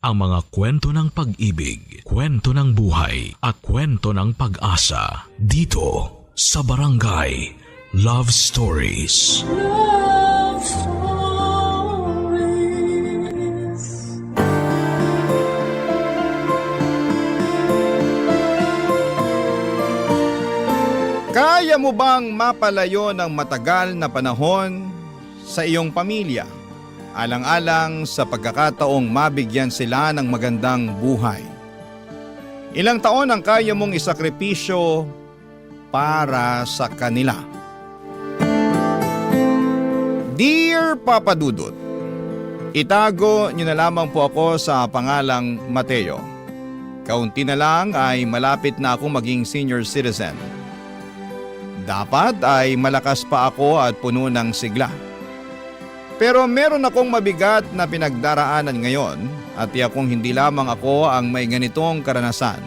ang mga kwento ng pag-ibig, kwento ng buhay at kwento ng pag-asa dito sa Barangay Love Stories. Love Stories. Kaya mo bang mapalayo ng matagal na panahon sa iyong pamilya? Alang-alang sa pagkakataong mabigyan sila ng magandang buhay. Ilang taon ang kaya mong isakripisyo para sa kanila? Dear Papa Dudut, itago niyo na lamang po ako sa pangalang Mateo. Kaunti na lang ay malapit na akong maging senior citizen. Dapat ay malakas pa ako at puno ng sigla. Pero meron akong mabigat na pinagdaraanan ngayon at tiyakong hindi lamang ako ang may ganitong karanasan.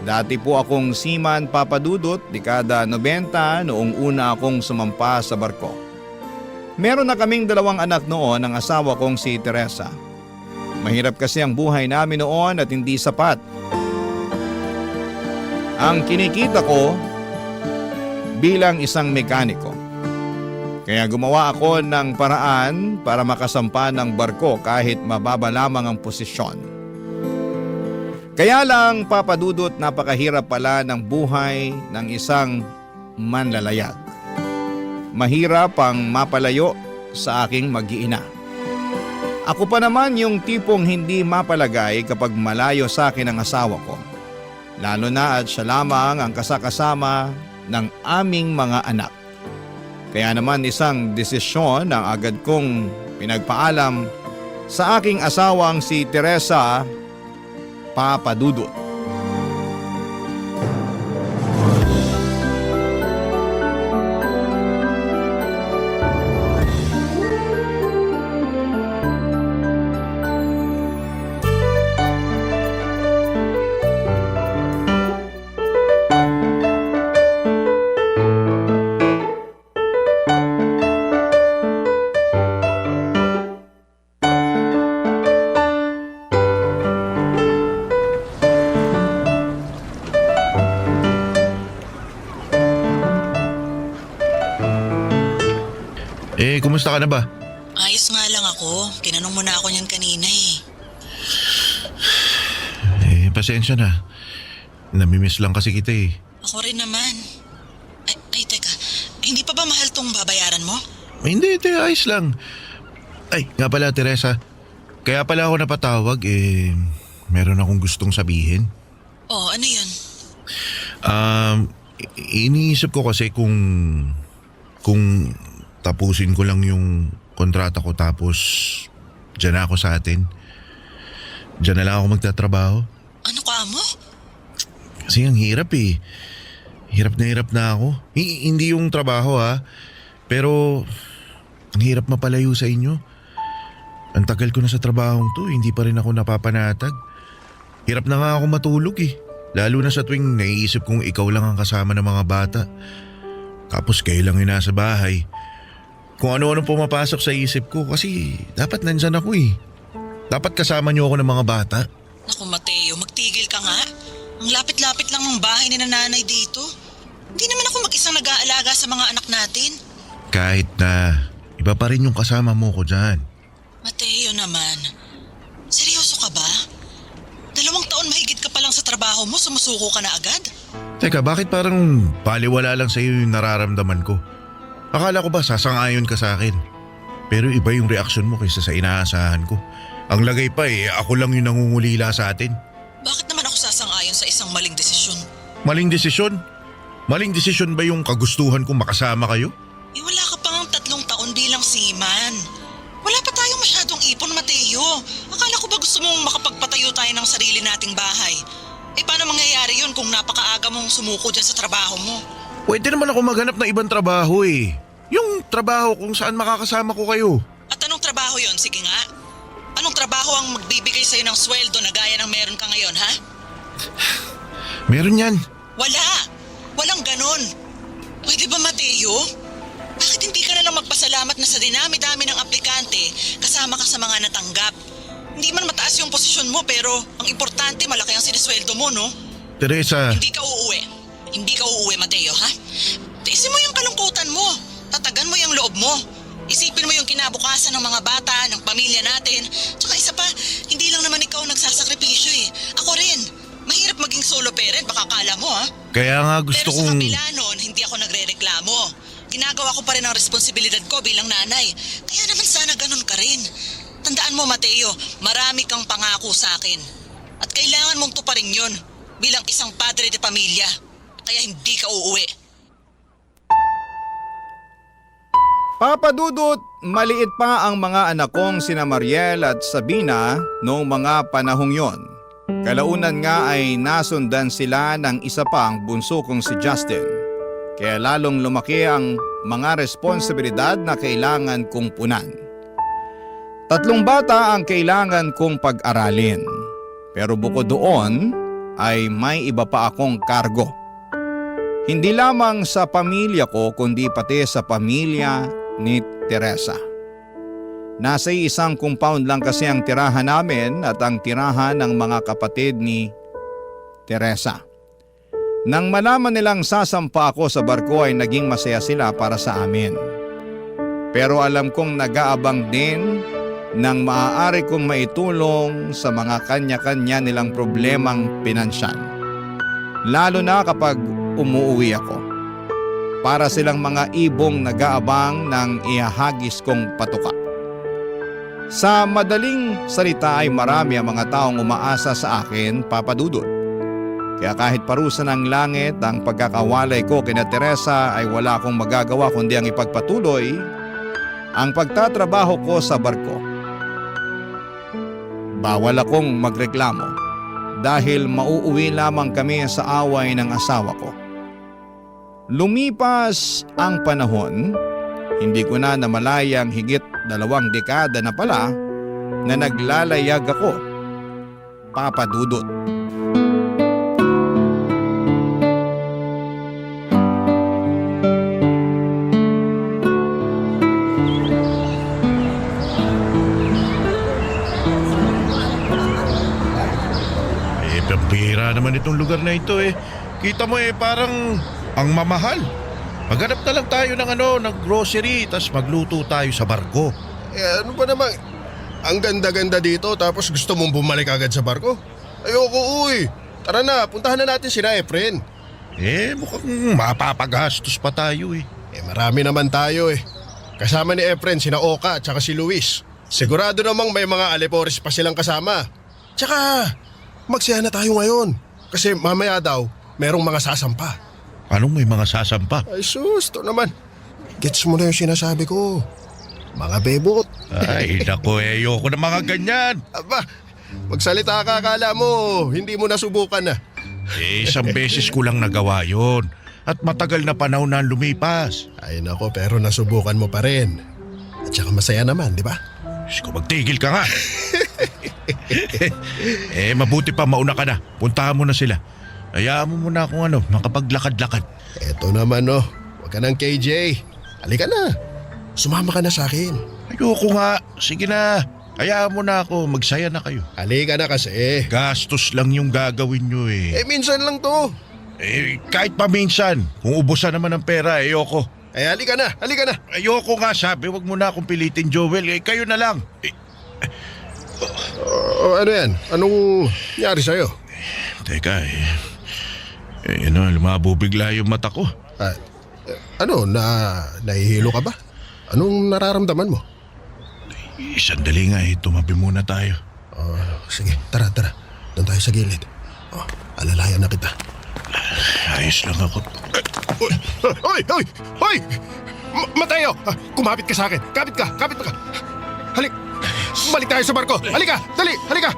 Dati po akong seaman, Papa Dudut, dekada 90 noong una akong sumampa sa barko. Meron na kaming 2 anak noon ng asawa kong si Teresa. Mahirap kasi ang buhay namin noon at hindi sapat. Ang kinikita ko bilang isang mekaniko. Kaya gumawa ako ng paraan para makasampa ng barko kahit mababa lamang ang posisyon. Kaya lang, Papa Dudut, napakahirap pala ng buhay ng isang manlalayag. Mahirap ang mapalayo sa aking mag-iina. Ako pa naman yung tipong hindi mapalagay kapag malayo sa akin ang asawa ko. Lalo na at siya lamang ang kasakasama ng aming mga anak. Kaya naman isang desisyon ang agad kong pinagpaalam sa aking asawang si Teresa, Papa Dudut. Kumusta ka na ba? Ayos nga lang ako. Tinanong mo na ako niyan kanina Pasensya na. Namimiss lang kasi kita Ako rin naman. Ay, teka. Hindi pa ba mahal tong babayaran mo? Hindi, ayos lang. Ay, nga pala Teresa. Kaya pala ako napatawag meron akong gustong sabihin. Oh, ano yun? Iniisip ko kasi kung tapusin ko lang yung kontrata ko tapos dyan na ako sa atin. Dyan na lang ako magtatrabaho. Ano ka mo? Kasi ang hirap Hirap na ako. Hindi yung trabaho pero ang hirap mapalayo sa inyo. Ang tagal ko na sa trabahong to, hindi pa rin ako napapanatag. Hirap na nga ako matulog Lalo na sa tuwing naiisip kong ikaw lang ang kasama ng mga bata. Tapos kayo lang yung nasa bahay. Kung ano-ano pumapasok sa isip ko kasi dapat nandyan ako Dapat kasama niyo ako ng mga bata. Naku Mateo, magtigil ka nga. Ang lapit-lapit lang ng bahay ni nanay dito. Hindi naman ako mag-isang nag-aalaga sa mga anak natin. Kahit na, iba pa rin yung kasama mo ko dyan. Mateo naman, seryoso ka ba? 2 taon mahigit ka pa lang sa trabaho mo, sumusuko ka na agad? Teka, bakit parang baliwala lang sa iyo yung nararamdaman ko? Akala ko ba sasang-ayon ka sa akin? Pero iba yung reaksyon mo kaysa sa inaasahan ko. Ang lagay pa ako lang yung nangungulila sa atin. Bakit naman ako sasang-ayon sa isang maling desisyon? Maling desisyon? Maling desisyon ba yung kagustuhan kong makasama kayo? Wala ka pang 3 taon bilang seaman. Wala pa tayong masyadong ipon, Mateo. Akala ko ba gusto mong makapagpatayo tayo ng sarili nating bahay? Paano mangyayari yun kung napakaaga mong sumuko dyan sa trabaho mo? Pwede naman ako maghanap ng ibang trabaho Yung trabaho kung saan makakasama ko kayo. At anong trabaho yon? Sige nga. Anong trabaho ang magbibigay sa'yo ng sweldo na gaya ng meron ka ngayon, ha? Meron yan. Wala! Walang ganon. Pwede ba, Mateo? Bakit hindi ka na lang magpasalamat na sa dinami-dami ng aplikante kasama ka sa mga natanggap? Hindi man mataas yung posisyon mo pero ang importante malaki ang sinisweldo mo, no? Teresa, Hindi ka uuwi. Hindi ka uuwi, Mateo, ha? Tiisin mo yung kalungkutan mo. Tatagan mo yung loob mo. Isipin mo yung kinabukasan ng mga bata, ng pamilya natin. Tsaka isa pa, hindi lang naman ikaw nagsasakripisyo eh. Ako rin. Mahirap maging solo parent, baka kala mo ha. kaya nga gusto Pero sa kong... kabila nun, hindi ako nagre-reklamo. Ginagawa ko pa rin ang responsibilidad ko bilang nanay. Kaya naman sana ganun ka rin. Tandaan mo, Mateo, marami kang pangako sa akin. At kailangan mong tuparin yun bilang isang padre de pamilya. Kaya hindi ka uuwi. Papa Dudut, maliit pa ang mga anak kong sina Mariel at Sabina noong mga panahong yon. Kalaunan nga ay nasundan sila ng isa pang bunso kong si Justin. Kaya lalong lumaki ang mga responsibilidad na kailangan kong punan. 3 bata ang kailangan kong pag-aralin. Pero bukod doon ay may iba pa akong kargo. Hindi lamang sa pamilya ko kundi pati sa pamilya ni Teresa. Nasa isang compound lang kasi ang tirahan namin at ang tirahan ng mga kapatid ni Teresa. Nang malaman nilang sasampa ako sa barko ay naging masaya sila para sa amin. Pero alam kong nag-aabang din ng maaari kong maitulong sa mga kanya-kanya nilang problemang pinansyal. Lalo na kapag umuwi ako. Para silang mga ibong nag-aabang ng ihahagis kong patuka. Sa madaling salita ay marami ang mga taong umaasa sa akin, Papa Dudut. Kaya kahit parusa ng langit ang pagkakawalay ko kina Teresa ay wala akong magagawa kundi ang ipagpatuloy ang pagtatrabaho ko sa barko. Bawal akong magreklamo dahil mauuwi lamang kami sa away ng asawa ko. Lumipas ang panahon, hindi ko na namalayang higit 2 dekada na pala na naglalayag ako, Papa Dudut. Pambira naman itong lugar na ito eh. Kita mo eh, parang ang mamahal. Maghanap na lang tayo ng grocery, tas magluto tayo sa barko. Eh ano ba naman? Ang ganda-ganda dito tapos gusto mong bumalik agad sa barko? Ayoko uy. Tara na, puntahan na natin sila Efren. Eh, mukhang mapapagastos pa tayo eh. Eh marami naman tayo eh. Kasama ni Efren sina Oka at saka si Luis. Sigurado namang may mga alipores pa silang kasama. Tsaka magsaya na tayo ngayon. Kasi mamaya daw merong mga sasampa. Anong may mga sasampa? Ay sus, to naman. Gets mo na yung sinasabi ko. Mga bebot. Ay, nako eh, ayoko na mga ganyan. Aba, magsalita ka, akala mo, hindi mo nasubukan na. Eh, isang beses ko lang nagawa yon. At matagal na panahon na lumipas. Ay nako, pero nasubukan mo pa rin. At saka masaya naman, di ba? Isko, magtigil ka nga. Eh, mabuti pa mauna ka na. Puntahan mo na sila. Hayaan mo muna akong makapaglakad-lakad. Eto naman huwag ka ng KJ. Halika na. Sumama ka na sa akin. Ayoko nga. Sige na. Hayaan mo na ako. Magsaya na kayo. Halika na kasi. Gastos lang yung gagawin nyo eh. Eh minsan lang to. Eh, kahit pa minsan. Kung ubusan naman ng pera, ayoko. Eh halika na, halika na. Ayoko nga sabi. Wag mo na akong pilitin, Joel. Eh, kayo na lang. Ano yan? Anong nangyari sa'yo? Teka lumabo bigla yung mata ko. Nahihilo ka ba? Anong nararamdaman mo? Sandali nga tumabi muna tayo. Sige, tara. Doon tayo sa gilid. Alalayan na kita. Ayos lang ako. Hoy! Mateo! Kumapit ka sa akin. Kapit ka. Halik! Balik tayo sa barko. Halika! Dali! Halika!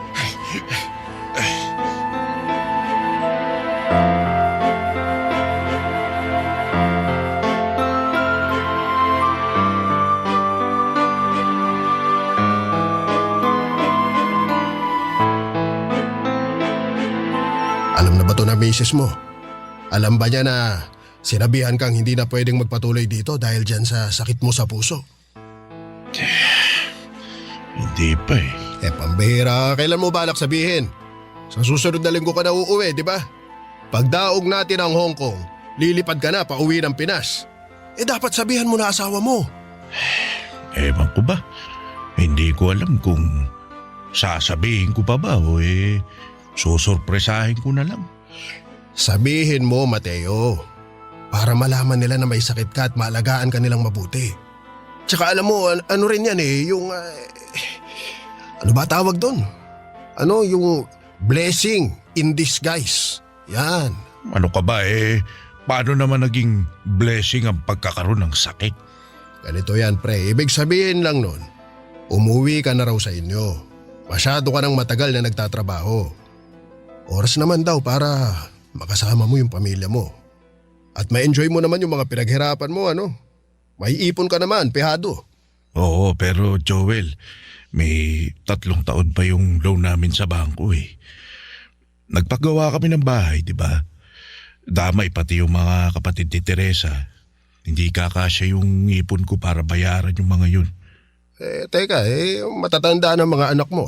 Alam na ba to na misis mo? Alam ba niya na sinabihan kang hindi na pwedeng magpatuloy dito dahil dyan sa sakit mo sa puso? Hindi pa eh. Pambihira, kailan mo balak sabihin? Sa susunod na linggo ka na uuwi, di ba? Pagdaog natin ang Hong Kong, lilipad ka na pauwi ng Pinas. Dapat sabihan mo na asawa mo. Ewan ko ba? Hindi ko alam kung sasabihin ko pa ba o susurpresahin ko na lang. Sabihin mo, Mateo. Para malaman nila na may sakit ka at maalagaan ka nilang mabuti. Tsaka alam mo, ano rin yan yung... ano ba tawag doon? Yung blessing in disguise. Yan. Ano ka ba paano naman naging blessing ang pagkakaroon ng sakit? Ganito yan, pre. Ibig sabihin lang nun, umuwi ka na raw sa inyo. Masyado ka nang matagal na nagtatrabaho. Oras naman daw para makasama mo yung pamilya mo. At ma-enjoy mo naman yung mga pinaghirapan mo, May ipon ka naman, pehado. Oo, pero Joel, may 3 taon pa yung loan namin sa bangko Nagpagawa kami ng bahay, di ba? Damay pati yung mga kapatid ni Teresa. Hindi kakasya yung ipon ko para bayaran yung mga yun. Teka, matatanda ng mga anak mo.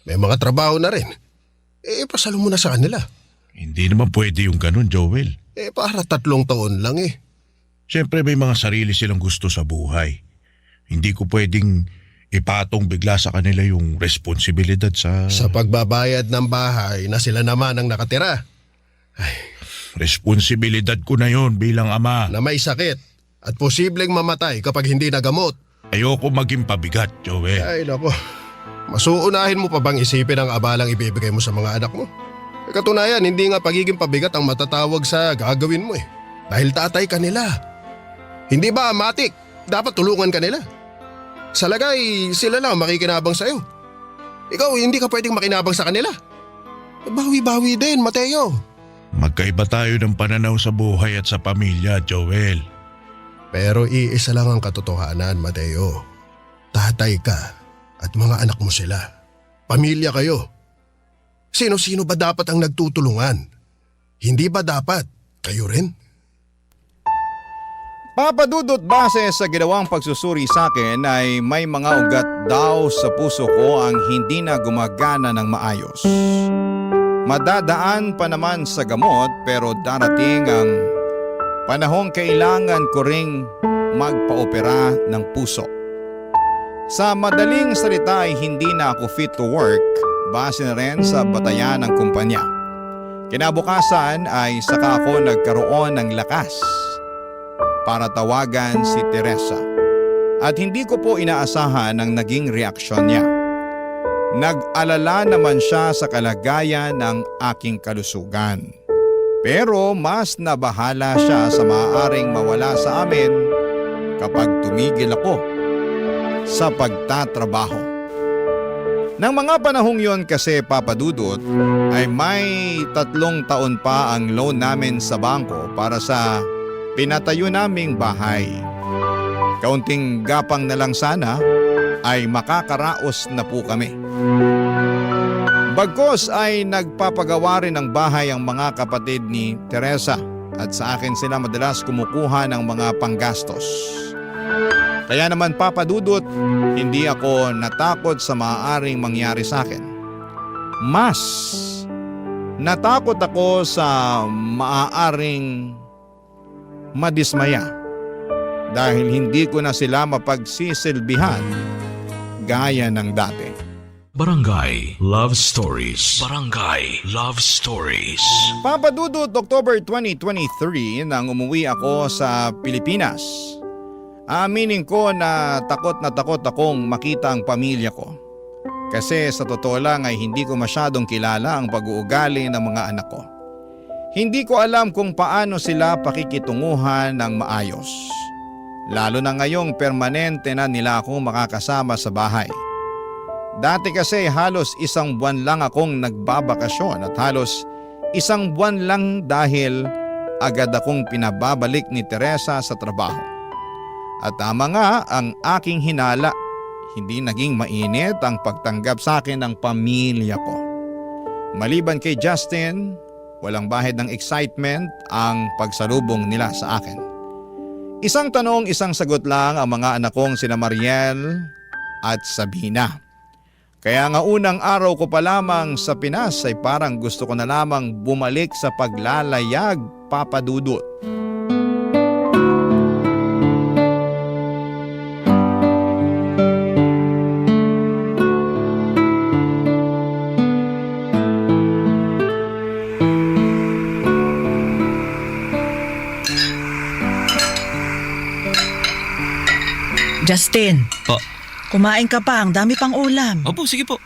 May mga trabaho na rin. Pasalo mo na sa kanila. Hindi naman pwede yung ganun, Joel. Para 3 taon lang Siyempre may mga sarili silang gusto sa buhay. Hindi ko pwedeng ipatong bigla sa kanila yung responsibilidad Sa pagbabayad ng bahay na sila naman ang nakatira. Responsibilidad ko na yon bilang ama. Na may sakit at posibleng mamatay kapag hindi nagamot. Ayoko maging pabigat, Joel. Ay nako, masuunahin mo pa bang isipin ang abalang ibibigay mo sa mga anak mo? Katunayan, hindi nga pagiging pabigat ang matatawag sa gagawin mo Dahil tatay ka nila. Hindi ba, Matik? Dapat tulungan ka nila. Sa lagay, sila lang makikinabang sa'yo. Ikaw, hindi ka pwedeng makinabang sa kanila. Bawi-bawi din, Mateo. Magkaiba tayo ng pananaw sa buhay at sa pamilya, Joel. Pero iisa lang ang katotohanan, Mateo. Tatay ka at mga anak mo sila. Pamilya kayo. Sino-sino ba dapat ang nagtutulungan? Hindi ba dapat kayo rin? Papadudot, base sa ginawang pagsusuri sa akin ay may mga ugat daw sa puso ko ang hindi na gumagana ng maayos. Madadaan pa naman sa gamot pero darating ang panahong kailangan ko ring magpa-opera ng puso. Sa madaling salita ay hindi na ako fit to work base na rin sa batayan ng kumpanya. Kinabukasan ay saka ako nagkaroon ng lakas para tawagan si Teresa. At hindi ko po inaasahan ang naging reaksyon niya. Nag-alala naman siya sa kalagayan ng aking kalusugan. Pero mas nabahala siya sa maaaring mawala sa amin kapag tumigil ako sa pagtatrabaho. Nang mga panahong yon kasi, Papadudot, ay may 3 taon pa ang loan namin sa bangko para sa pinatayo naming bahay. Kaunting gapang na lang sana ay makakaraos na po kami. Bagkos ay nagpapagawa rin ng bahay ang mga kapatid ni Teresa at sa akin sila madalas kumukuha ng mga panggastos. Kaya naman, Papadudot, hindi ako natakot sa maaaring mangyari sa akin. Mas natakot ako sa maaaring madismaya dahil hindi ko na sila mapagsisilbihan gaya ng dati. Barangay Love Stories. Barangay Love Stories. Papadudot, October 2023 nang umuwi ako sa Pilipinas. Aminin ko na takot akong makita ang pamilya ko. Kasi sa totoo lang ay hindi ko masyadong kilala ang pag-uugali ng mga anak ko. Hindi ko alam kung paano sila pakikitunguhan ng maayos. Lalo na ngayong permanente na nila akong makakasama sa bahay. Dati kasi halos 1 buwan lang akong nagbabakasyon at halos 1 buwan lang dahil agad akong pinababalik ni Teresa sa trabaho. At tama nga ang aking hinala, hindi naging mainit ang pagtanggap sa akin ng pamilya ko. Maliban kay Justin, walang bahid ng excitement ang pagsalubong nila sa akin. Isang tanong, isang sagot lang ang mga anak kong sina Mariel at Sabina. Kaya nga unang araw ko pa lamang sa Pinas ay parang gusto ko na lamang bumalik sa paglalayag, Papa Dudut. Justin, Po. kumain ka pa. Ang dami pang ulam. Opo, sige po.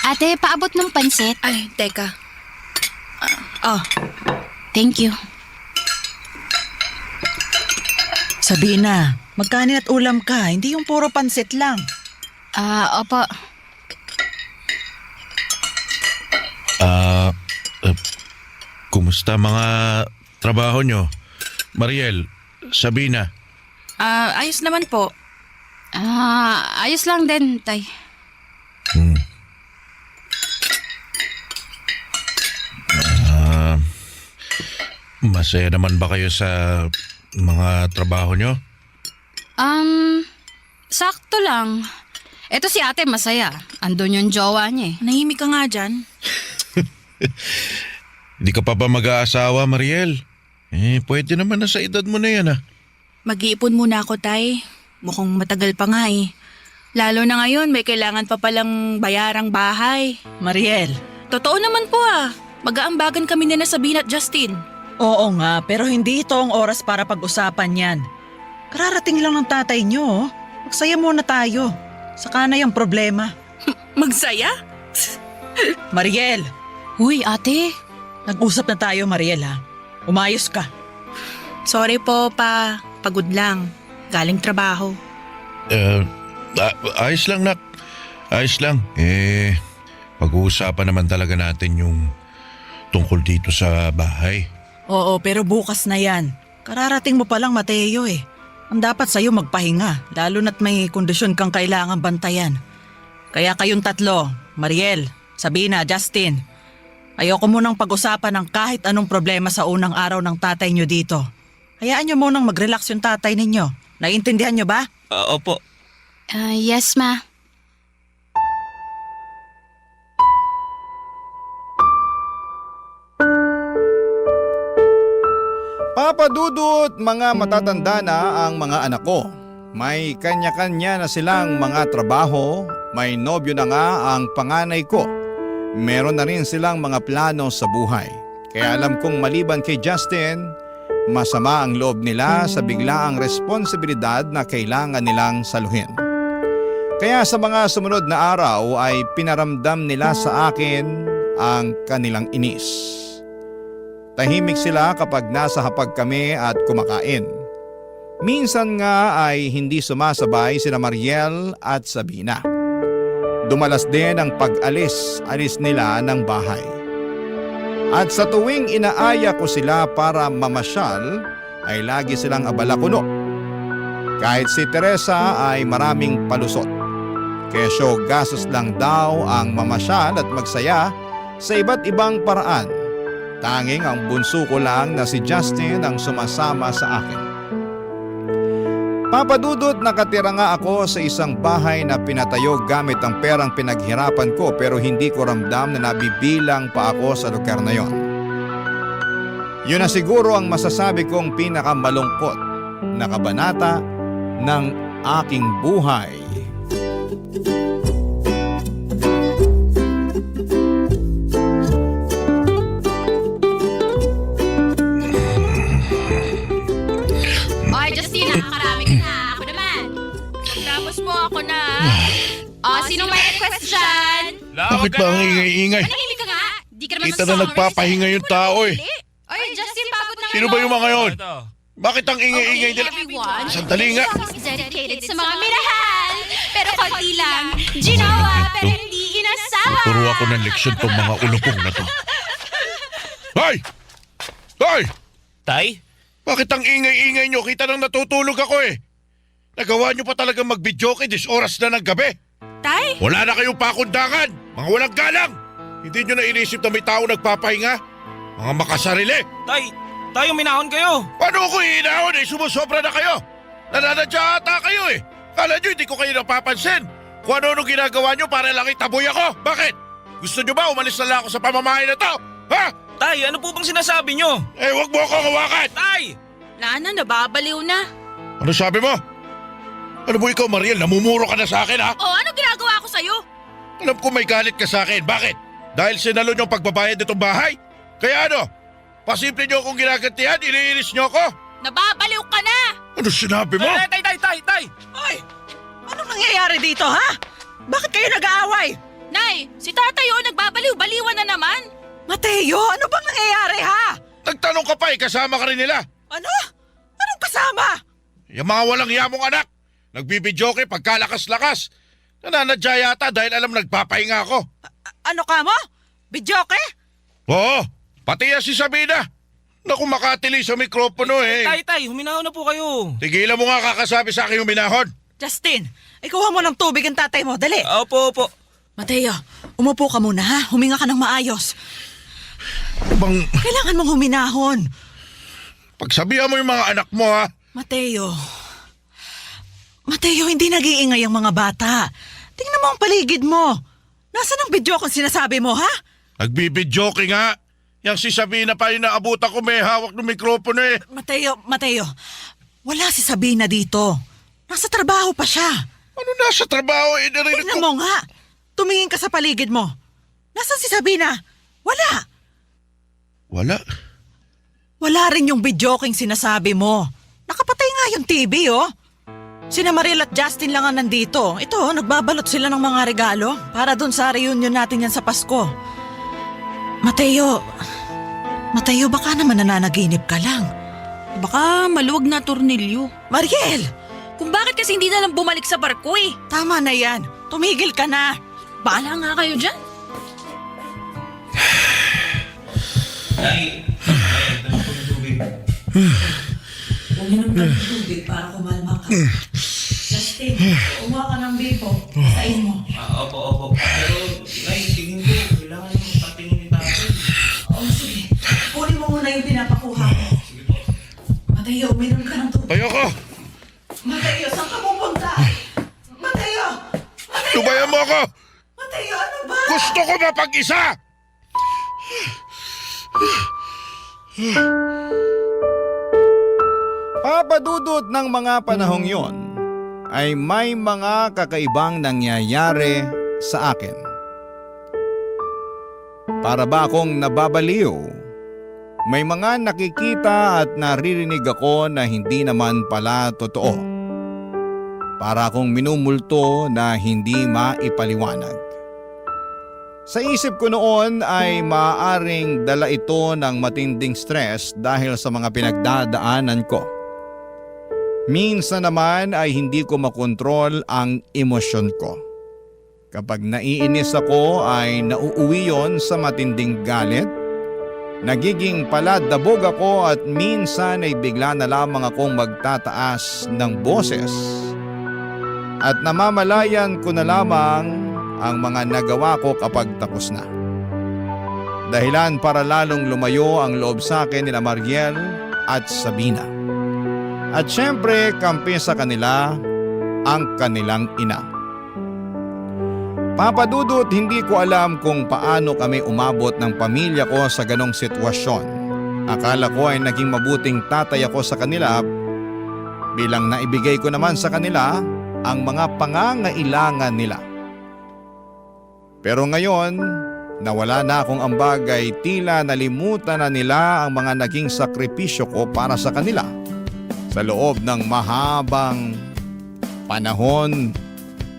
Ate, paabot ng pansit. Ay, teka. Thank you. Sabina, magkanin at ulam ka. Hindi yung puro pansit lang. Opo. Kumusta mga trabaho nyo? Mariel, Sabina. Ayos naman po. Ayos lang din, tay. Masaya naman ba kayo sa mga trabaho nyo? Sakto lang. Eto si ate masaya. Andun yung jowa niya eh. Nahimik ka nga dyan. Hindi ka pa ba mag-aasawa, Mariel? Pwede naman na sa edad mo na yan, ah. Mag-iipon muna ako, tay. Mukhang matagal pa nga eh. Lalo na ngayon, may kailangan pa palang bayarang bahay. Mariel. Totoo naman po ah. Mag-aambagan kami ni na Sabina at Justin. Oo nga, pero hindi ito ang oras para pag-usapan yan. Kararating lang ng tatay nyo. Oh. Magsaya muna tayo. Saka na yung problema. Magsaya? Mariel, Uy, ate. nag-usap na tayo, Mariel ha. Umayos ka. Sorry po, pa. Pagod lang. Galing trabaho. Ayos lang, nak. Ayos lang. Pag-uusapan naman talaga natin yung tungkol dito sa bahay. Oo, pero bukas na yan. Kararating mo palang, Mateo eh. Ang dapat sa'yo magpahinga, lalo na't may kondisyon kang kailangan bantayan. Kaya kayong tatlo, Mariel, Sabina, Justin, ayoko munang pag-usapan ng kahit anong problema sa unang araw ng tatay nyo dito. Hayaan nyo munang mag-relax yung tatay ninyo. Naiintindihan nyo ba? Opo. Yes, ma. Papa Dudut, mga matatanda na ang mga anak ko. May kanya-kanya na silang mga trabaho, may nobyo na nga ang panganay ko. Meron na rin silang mga plano sa buhay. Kaya alam kong maliban kay Justin, masama ang loob nila sa biglaang responsibilidad na kailangan nilang saluhin. Kaya sa mga sumunod na araw ay pinaramdam nila sa akin ang kanilang inis. Tahimik sila kapag nasa hapag kami at kumakain. Minsan nga ay hindi sumasabay sina Mariel at Sabina. Dumalas din ang pag-alis nila ng bahay. At sa tuwing inaaya ko sila para mamasyal, ay lagi silang abala kuno. Kahit si Teresa ay maraming palusot. Kesyo gastos lang daw ang mamasyal at magsaya sa iba't ibang paraan. Tanging ang bunso ko lang na si Justin ang sumasama sa akin. Papa Dudut, nakatira nga ako sa isang bahay na pinatayo gamit ang perang pinaghirapan ko pero hindi ko ramdam na nabibilang pa ako sa lugar na yon. Yun na siguro ang masasabi kong pinakamalungkot na kabanata ng aking buhay. Oy, Justin, nakakarami ka na. Ako naman. Tapos mo ako na. Sinong may request dyan? Bakit ba ang ingay-ingay? Manahimik ka nga. Di ka naman Kita na nagpapahinga yung tao eh. Oy, Justin, paabot na Sino ba yung mga yon? Bakit ang ingay-ingay nila? Everyone. Sandali nga. Is dedicated sa mga minahal. Pero konti lang. Ginawa, pero hindi inasama. Turo ako ng leksyon tong mga ulupong na to. Hoy! Hoy! Tay? Bakit ang ingay-ingay nyo? Kita nang natutulog ako eh. Nagawa nyo pa talaga mag-videoke this oras na ng gabi. Tay? Wala na kayong pakundangan. Mga walang galang. Hindi nyo na inisip na may tao nagpapahinga. Mga makasarili. Tay, tayo minahon kayo. Paano ko iinahon eh? Sumusobra na kayo. Nananadya ata kayo eh. Kala nyo hindi ko kayo napapansin? Kung ano ginagawa nyo para lang itaboy ako? Bakit? Gusto nyo ba umalis na lang ako sa pamamahay na to? Ha? Tay, ano po bang sinasabi nyo? Eh, wag mo akong hawakan! Tay! Lana, nababaliw na. Ano sabi mo? Ano mo ikaw, Mariel? Namumuro ka na sa akin, ha? O, ano ginagawa ko sa'yo? Alam ko may galit ka sa akin. Bakit? Dahil sinalo nyo ang pagbabayad nitong bahay? Kaya ano? Pasimple nyo akong ginagantihan? Iniinis nyo ako? Nababaliw ka na! Ano sinabi mo? Tay! Ay, anong nangyayari dito, ha? Bakit kayo nag-aaway? Nay, si tatay nagbabaliw-baliwan na naman. Mateo, ano bang nangyayari, ha? Nagtanong ka pa kasama ka rin nila. Ano? Anong kasama? Yung mga walang yamong anak. Nagbibidyoke pagkalakas-lakas. Nananadya yata dahil alam nagpapahinga ako. Ano ka mo? Bidyoke? Oo, pati yan si Sabina. Naku, makatili sa mikropono eh. Tay, huminahon na po kayo. Tigilan mo nga kakasabi sa akin yung minahon. Justin, ikuha mo ng tubig ang tatay mo, dali. Opo. Mateo, umupo ka muna, ha? Huminga ka ng maayos. Bang, Kailangan mong huminahon. pagsabihan mo yung mga anak mo, ha? Mateo, hindi nag-iingay ang mga bata. Tingnan mo ang paligid mo. Nasaan ang video kung sinasabi mo, ha? Nagbibidyoke nga. Yang si Sabina pa yung naabutan ko may hawak ng mikropono eh. Mateo, wala si Sabina dito. Nasa trabaho pa siya. Ano nasa trabaho eh? Narinig Tingnan ko. mo nga. Tumingin ka sa paligid mo. Nasaan si Sabina? Wala. Wala. Wala rin yung videoking sinasabi mo. Nakapatay nga yung TV, oh. Sina Mariel at Justin lang ang nandito. Ito, nagbabalot sila ng mga regalo para dun sa reunion natin yan sa Pasko. Mateo, baka naman nananaginip ka lang. Baka maluwag na tornilyo. Mariel! Kung bakit kasi hindi na lang bumalik sa barko eh. Tama na yan. Tumigil ka na. Bahala nga kayo dyan. Uminom ka ng tubig para kumalma ka. Justin, umuha ka ng bipo. Sain mo. Opo. Pero, Nay, tingin ko, kailangan yung patingin ni tatay. Sige. Kunin mo muna yung pinapakuha mo. Mateo, uminom ka ng tubig. Ayoko. Mateo, saan ka pupunta? Mateo! Tubayan mo ako. Mateo, ano ba? Gusto ko mapag-isa. Papadudot ng mga panahong yon ay may mga kakaibang nangyayari sa akin. Para ba akong nababaliw? May mga nakikita at naririnig ako na hindi naman pala totoo. Para akong minumulto na hindi maipaliwanag. Sa isip ko noon ay maaaring dala ito ng matinding stress dahil sa mga pinagdadaanan ko. Minsan naman ay hindi ko makontrol ang emosyon ko. Kapag naiinis ako ay nauuwi yon sa matinding galit. Nagiging paladabog ako at minsan ay bigla na lamang akong magtataas ng boses. At namamalayan ko na lamang ang mga nagawa ko kapag tapos na. Dahilan para lalong lumayo ang loob sa akin ni Mariel at Sabina. At syempre, kampi sa kanila ang kanilang ina. Papadudot, hindi ko alam kung paano kami umabot ng pamilya ko sa ganong sitwasyon. Akala ko ay naging mabuting tatay ako sa kanila bilang naibigay ko naman sa kanila ang mga pangangailangan nila. Pero ngayon, nawala na akong ambag ay tila nalimutan na nila ang mga naging sakripisyo ko para sa kanila. Sa loob ng mahabang panahon,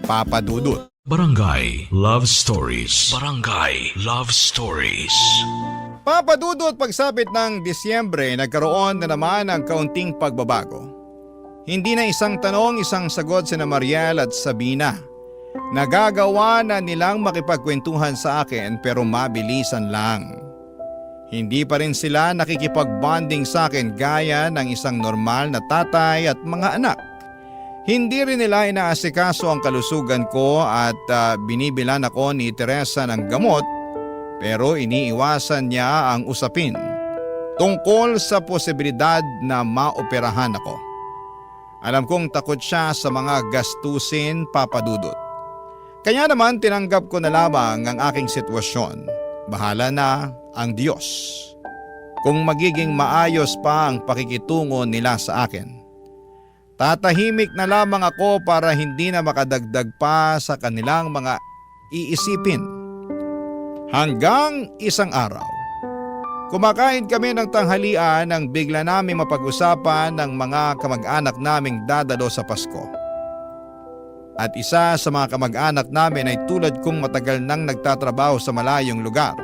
papadudot. Barangay Love Stories. Barangay Love Stories. Papadudot, pagsapit ng Disyembre, nagkaroon na naman ng kaunting pagbabago. Hindi na isang tanong, isang sagot sina Mariel at Sabina. Nagagawa na nilang makipagkwentuhan sa akin pero mabilisan lang. Hindi pa rin sila nakikipag-bonding sa akin gaya ng isang normal na tatay at mga anak. Hindi rin nila inaasikaso ang kalusugan ko at binibilan ako ni Teresa ng gamot pero iniiwasan niya ang usapin tungkol sa posibilidad na maoperahan ako. Alam kong takot siya sa mga gastusin, Papa Dudut. Kaya naman tinanggap ko na lamang ang aking sitwasyon. Bahala na ang Diyos. Kung magiging maayos pa ang pakikitungo nila sa akin. Tatahimik na lamang ako para hindi na makadagdag pa sa kanilang mga iisipin. Hanggang isang araw, kumakain kami ng tanghalian nang bigla namin mapag-usapan ng mga kamag-anak naming dadalo sa Pasko. At isa sa mga kamag-anak namin ay tulad kong matagal nang nagtatrabaho sa malayong lugar.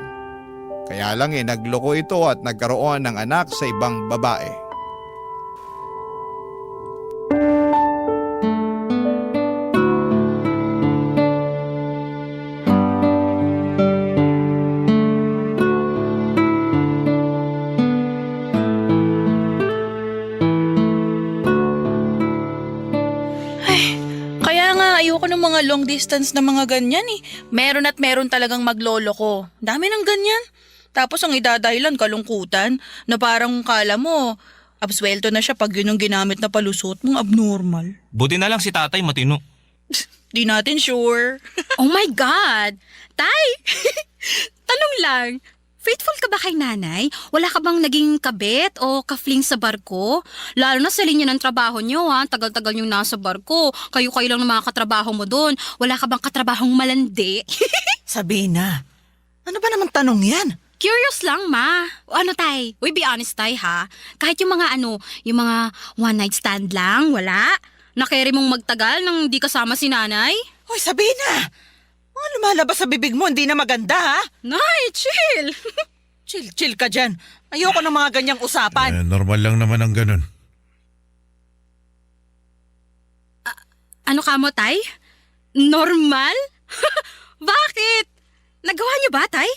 Kaya lang nagloko ito at nagkaroon ng anak sa ibang babae. Kaya nga ayoko ng mga long distance na mga ganyan eh. Meron at meron talagang maglolo ko. Dami ng ganyan. Tapos ang idadahilan kalungkutan na parang kala mo, absuelto na siya pag yun ang ginamit na palusot mong abnormal. Buti na lang si tatay matino. Di natin sure. Oh my God! Tay! Tanong lang, faithful ka ba kay nanay? Wala ka bang naging kabit o kafling sa barko? Lalo na sa linya ng trabaho niyo ha, tagal-tagal yung nasa barko. Kayo-kayo lang ng mga katrabaho mo doon. Wala ka bang katrabahong malandi? Sabina, ano ba naman tanong yan? Curious lang, ma. Ano, tay? Uy, be honest, tay, ha? Kahit yung mga yung mga one night stand lang, wala? Na-carry mong magtagal nang di kasama si nanay? Hoy, Sabina! Mga lumalabas sa bibig mo, hindi na maganda ha? Nay, chill! Chill ka dyan. Ayoko ng mga ganyang usapan. Normal lang naman ang ganun. Ano ka mo, tay? Normal? Bakit? Nagawa niyo ba, tay?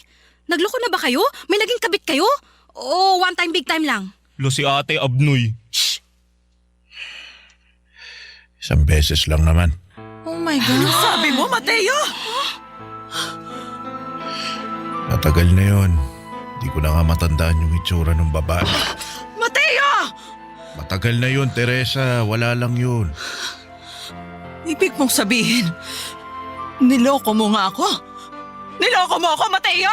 Nagloko na ba kayo? May naging kabit kayo? O one time, big time lang? Lo si ate Abnoy. Isang beses lang naman. Oh my God. Sabi mo, Mateo? Matagal na yon. Di ko na nga matandaan yung itsura ng babae. Mateo! Matagal na yun, Teresa. Wala lang yun. Ibig mong sabihin, niloko mo nga ako? Niloko mo ako, Mateo?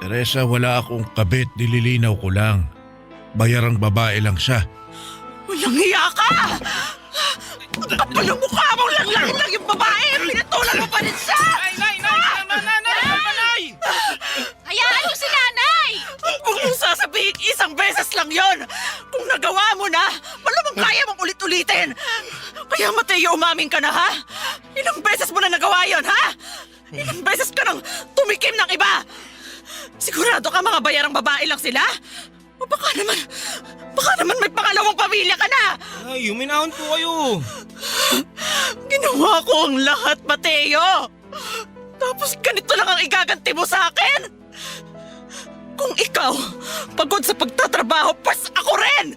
Teresa, wala akong kabit. Nililinaw ko lang. Bayarang babae lang siya. Walang hiya ka! Ang kapal ng mukha mong langlahin lang yung babae! Pinatulan mo pa rin siya! Nanay! Hayaan niyo si nanay! Huwag mong sasabihin isang beses lang yon. Kung nagawa mo na, malamang kaya mong ulit-ulitin. Kaya Mateo, umamin ka na ha? Ilang beses mo na nagawa yon ha? Ilang beses ka nang tumikim ng iba? Sigurado ka mga bayarang babae lang sila? O baka naman may pangalawang pamilya ka na! Ay, uminahon po kayo. Ginawa ko ang lahat, Mateo! Tapos ganito lang ang igaganti mo sa akin? Kung ikaw, pagod sa pagtatrabaho, pas ako rin!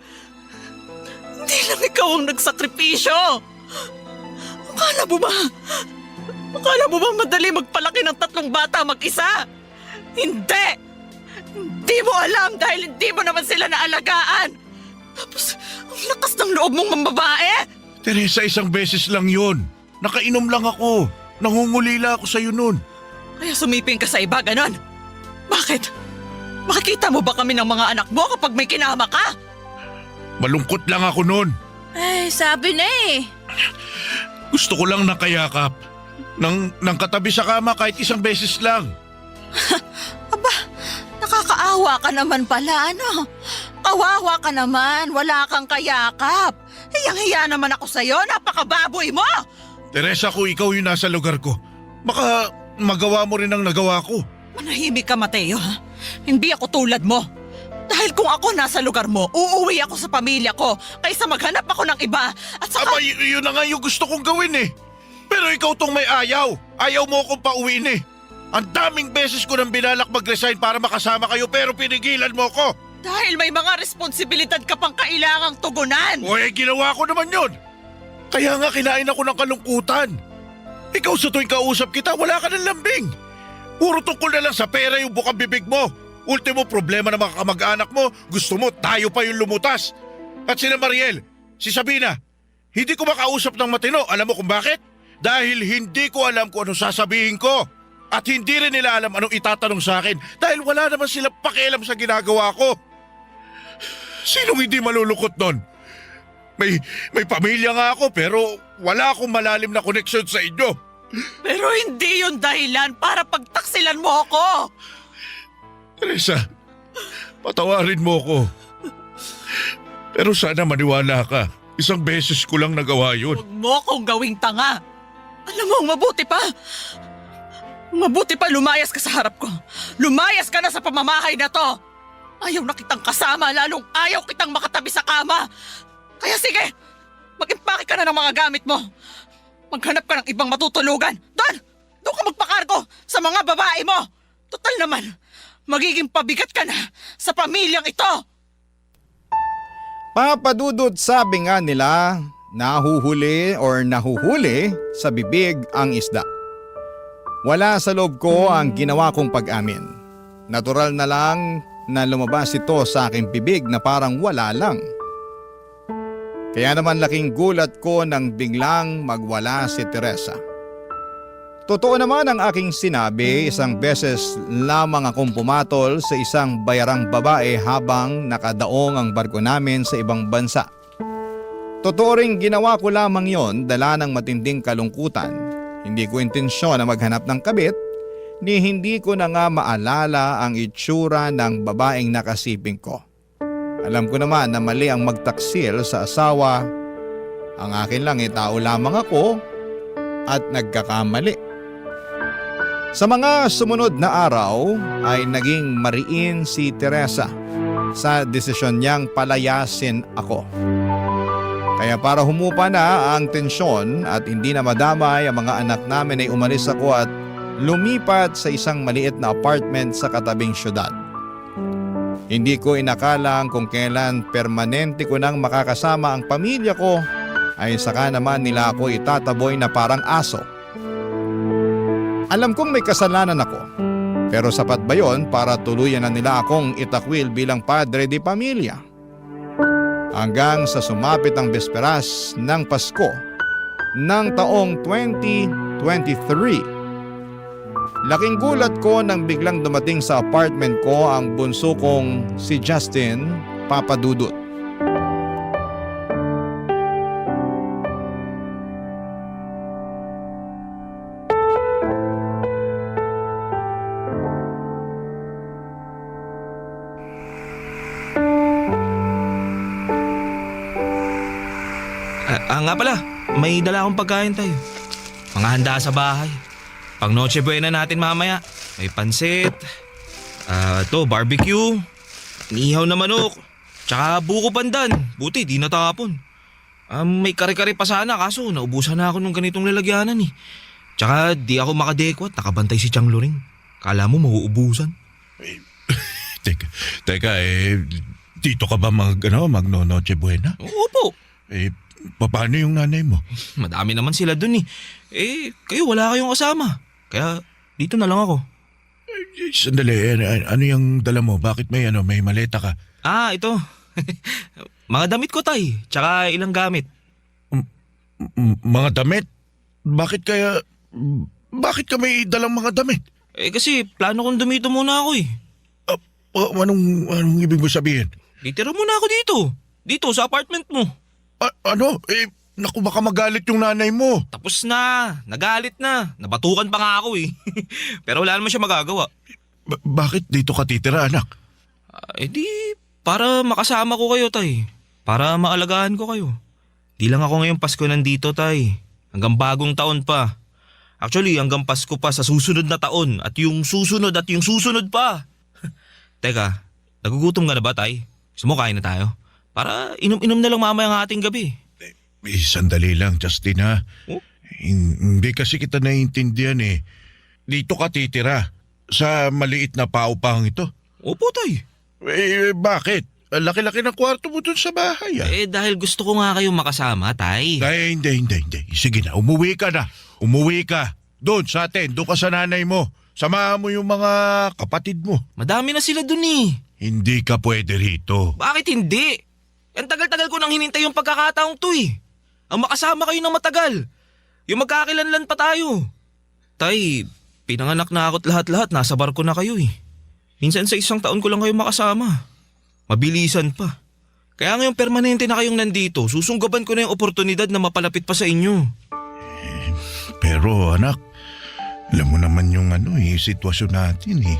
Hindi lang ikaw ang nagsakripisyo! Akala mo ba madali magpalaki ng 3 bata mag-isa? Hindi! Hindi mo alam dahil hindi mo naman sila naalagaan! Tapos, ang lakas ng loob mong mambabae! Teresa, isang beses lang yun. Nakainom lang ako. Nangungulila ako sa'yo nun. Kaya sumiping ka sa iba, ganon? Bakit? Makikita mo ba kami ng mga anak mo kapag may kinama ka? Malungkot lang ako nun. Ay, sabi na eh. Gusto ko lang nakayakap. Nang katabi sa kama kahit isang beses lang. Nakakaawa ka naman pala, ano? Kawawa ka naman, wala kang kayakap. Hiyang-hiya naman ako sa'yo, napakababoy mo! Teresa, kung ikaw yung nasa lugar ko, baka magawa mo rin ang nagawa ko. Manahimik ka, Mateo, ha? Hindi ako tulad mo. Dahil kung ako nasa lugar mo, uuwi ako sa pamilya ko kaysa maghanap ako ng iba. At saka... Aba, yun na nga yung gusto kong gawin eh. Pero ikaw tong may ayaw. Ayaw mo akong pauwiin eh. Ang daming beses ko nang binalak mag-resign para makasama kayo pero pinigilan mo ko. Dahil may mga responsibilidad ka pang kailangang tugunan. O ginawa ko naman yun. Kaya nga kinain ako ng kalungkutan. Ikaw sa tuwing kausap kita, wala ka ng lambing. Puro tungkol na lang sa pera yung bukang bibig mo. Ultimo problema ng mga kamag-anak mo, gusto mo tayo pa yung lumutas. At sina Mariel, si Sabina, Hindi ko makausap ng matino. Alam mo kung bakit? Dahil hindi ko alam kung anong sasabihin ko. At hindi rin nila alam anong itatanong sa akin dahil wala naman sila pakialam sa ginagawa ko. Sinong hindi malulungkot nun? May pamilya nga ako pero wala akong malalim na koneksyon sa inyo. Pero hindi yun dahilan para pagtaksilan mo ako. Teresa, patawarin mo ko. Pero sana maniwala ka. Isang beses ko lang nagawa yun. Huwag mo akong gawing tanga. Alam mo, mabuti pa. Mabuti pa lumayas ka sa harap ko. Lumayas ka na sa pamamahay na to. Ayaw na kitang kasama, lalong ayaw kitang makatabi sa kama. Kaya sige, mag-impake ka na ng mga gamit mo. Maghanap ka ng ibang matutulugan. Doon ka magpakargo sa mga babae mo. Total naman, magiging pabigat ka na sa pamilyang ito. Papadudot, sabi nga nila, nahuhuli sa bibig ang isda. Wala sa loob ko ang ginawa kong pag-amin. Natural na lang na lumabas ito sa aking bibig na parang wala lang. Kaya naman laking gulat ko nang biglang magwala si Teresa. Totoo naman ang aking sinabi, isang beses lamang akong pumatol sa isang bayarang babae habang nakadaong ang barko namin sa ibang bansa. Totoo ring ginawa ko lamang yon dala ng matinding kalungkutan. Hindi ko intensyon na maghanap ng kabit, ni hindi ko na nga maalala ang itsura ng babaeng nakasiping ko. Alam ko naman na mali ang magtaksil sa asawa. Ang akin lang tao lamang ako at nagkakamali. Sa mga sumunod na araw ay naging mariin si Teresa sa desisyon niyang palayasin ako. Kaya para humupa na ang tensyon at hindi na madamay ang mga anak namin ay umalis ako at lumipat sa isang maliit na apartment sa katabing syudad. Hindi ko inakalang kung kailan permanente ko nang makakasama ang pamilya ko ay saka naman nila ako itataboy na parang aso. Alam kong may kasalanan ako, pero sapat ba yon para tuluyan na nila akong itakwil bilang padre di pamilya? Hanggang sa sumapit ang besperas ng Pasko ng taong 2023. Laking gulat ko nang biglang dumating sa apartment ko ang bunso kong si Justin Papadudut. Nga pala, may dala akong pagkain tayo. Mga handa sa bahay. Pang Noche Buena natin mamaya. May pansit, barbecue, nihaw na manok, tsaka buko pandan. Buti, di natapon. May kare-kare pa sana kaso naubusan na ako ng ganitong lalagyanan eh. Tsaka di ako makadekwat, nakabantay si Chang Loring. Kala mo mauubusan. Teka, dito ka ba magno Noche Buena? Opo. Paano yung nanay mo? Madami naman sila dun eh. Kayo wala kayong kasama. Kaya dito na lang ako. Sandali, ano yung dala mo? Bakit may maleta ka? Ito. Mga damit ko tay, tsaka ilang gamit. Mga damit? Bakit ka may dalang mga damit? Kasi plano kong dumito muna ako eh. Anong ibig mo sabihin? Ditira muna ako dito. Dito sa apartment mo. Naku, baka magalit yung nanay mo. Tapos na. Nagalit na. Nabatukan pa nga ako eh. Pero wala naman siya magagawa. Bakit dito ka titira, anak? Para makasama ko kayo, tay. Para maalagaan ko kayo. Di lang ako ngayong Pasko nandito, tay. Hanggang bagong taon pa. Actually, hanggang Pasko pa sa susunod na taon. At yung susunod pa. Teka, nagugutom ka na ba, tay? Gusto mo kain na tayo? Para inom-inom na lang mamaya ang ating gabi. Sandali lang, Justin ha. Oh? Hindi kasi kita naiintindihan eh. Dito ka titira sa maliit na paupang ito. Opo, tay. Bakit? Laki-laki ng kwarto mo dun sa bahay ah. Dahil gusto ko nga kayong makasama, tay. Hindi. Sige na, umuwi ka na. Umuwi ka. Doon sa atin, doon ka sa nanay mo. Samahan mo yung mga kapatid mo. Madami na sila dun eh. Hindi ka pwede rito. Bakit hindi? Ang tagal-tagal ko nang hinintay yung pagkakataong to eh. Ang makasama kayo ng matagal. Yung magkakilanlan pa tayo. Tay, pinanganak na ako't lahat-lahat. Nasa barko na kayo eh. Minsan sa 1 taon ko lang kayo makasama. Mabilisan pa. Kaya ngayon permanente na kayong nandito. Susunggaban ko na yung oportunidad na mapalapit pa sa inyo. Pero anak, alam mo naman yung sitwasyon natin eh.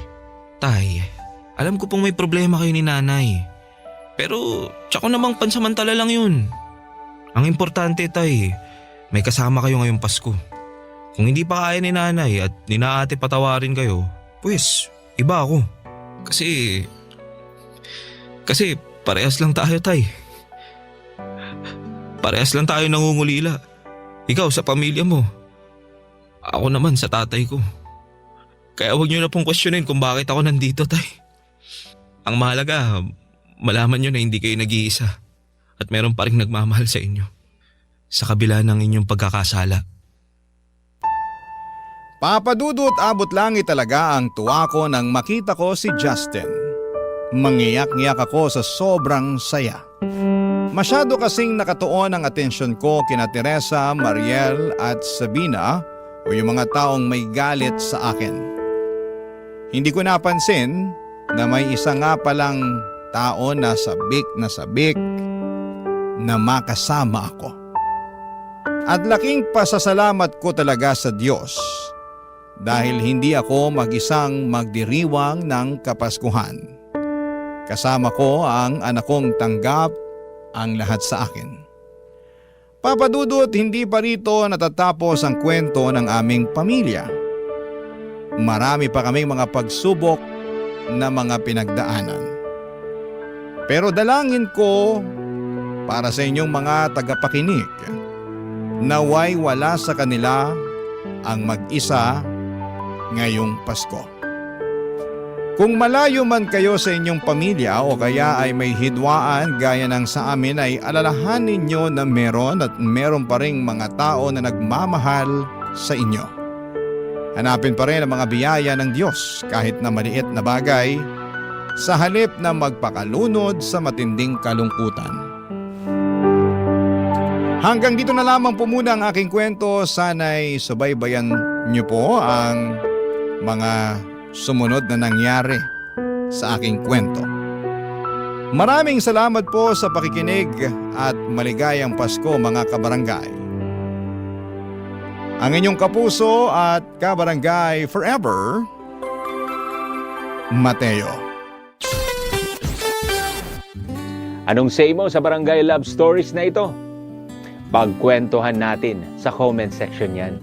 Tay, alam ko pong may problema kayo ni nanay. Pero tsaka namang pansamantala lang yun. Ang importante, tay, may kasama kayo ngayong Pasko. Kung hindi pa kaya ni nanay at ni ate patawarin kayo, pues iba ako. Kasi parehas lang tayo, tay. Parehas lang tayo nangungulila. Ikaw sa pamilya mo. Ako naman sa tatay ko. Kaya huwag niyo na pong questionin kung bakit ako nandito, tay. Ang mahalaga, malaman niyo na hindi kayo nag-iisa at meron pa rin nagmamahal sa inyo. Sa kabila ng inyong pagkakasala. Papa Dudut, abot langit talaga ang tuwa ko nang makita ko si Justin. Mangiyak-ngiyak ako sa sobrang saya. Masyado kasing nakatuon ang atensyon ko kina Teresa, Mariel at Sabina o yung mga taong may galit sa akin. Hindi ko napansin na may isa nga palang tao na sabik na makasama ako. At laking pasasalamat ko talaga sa Diyos dahil hindi ako mag-isang magdiriwang ng Kapaskuhan. Kasama ko ang anak kong tanggap ang lahat sa akin. Papa Dudut, hindi pa rito natatapos ang kwento ng aming pamilya. Marami pa kaming mga pagsubok na mga pinagdaanan. Pero dalangin ko para sa inyong mga tagapakinig, naway wala sa kanila ang mag-isa ngayong Pasko. Kung malayo man kayo sa inyong pamilya o kaya ay may hidwaan gaya ng sa amin, ay alalahanin nyo na meron pa ring mga tao na nagmamahal sa inyo. Hanapin pa rin ang mga biyaya ng Diyos kahit na maliit na bagay sa halip na magpakalunod sa matinding kalungkutan. Hanggang dito na lamang po muna ang aking kwento. Sana'y subaybayan niyo po ang mga sumunod na nangyari sa aking kwento. Maraming salamat po sa pakikinig at maligayang Pasko mga kabarangay. Ang inyong kapuso at kabarangay forever, Mateo. Anong say mo sa Barangay Love Stories na ito? Pagkwentuhan natin sa comment section yan.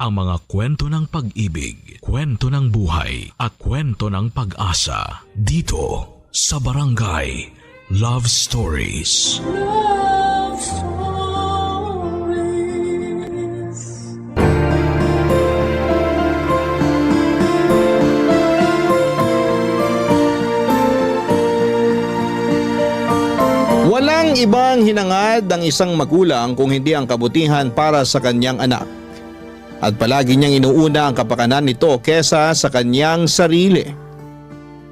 Ang mga kwento ng pag-ibig, kwento ng buhay at kwento ng pag-asa dito sa Barangay Love Stories. Love Stories. Walang ibang hinangad ng isang magulang kung hindi ang kabutihan para sa kanyang anak. At palagi niyang inuuna ang kapakanan nito kesa sa kanyang sarili.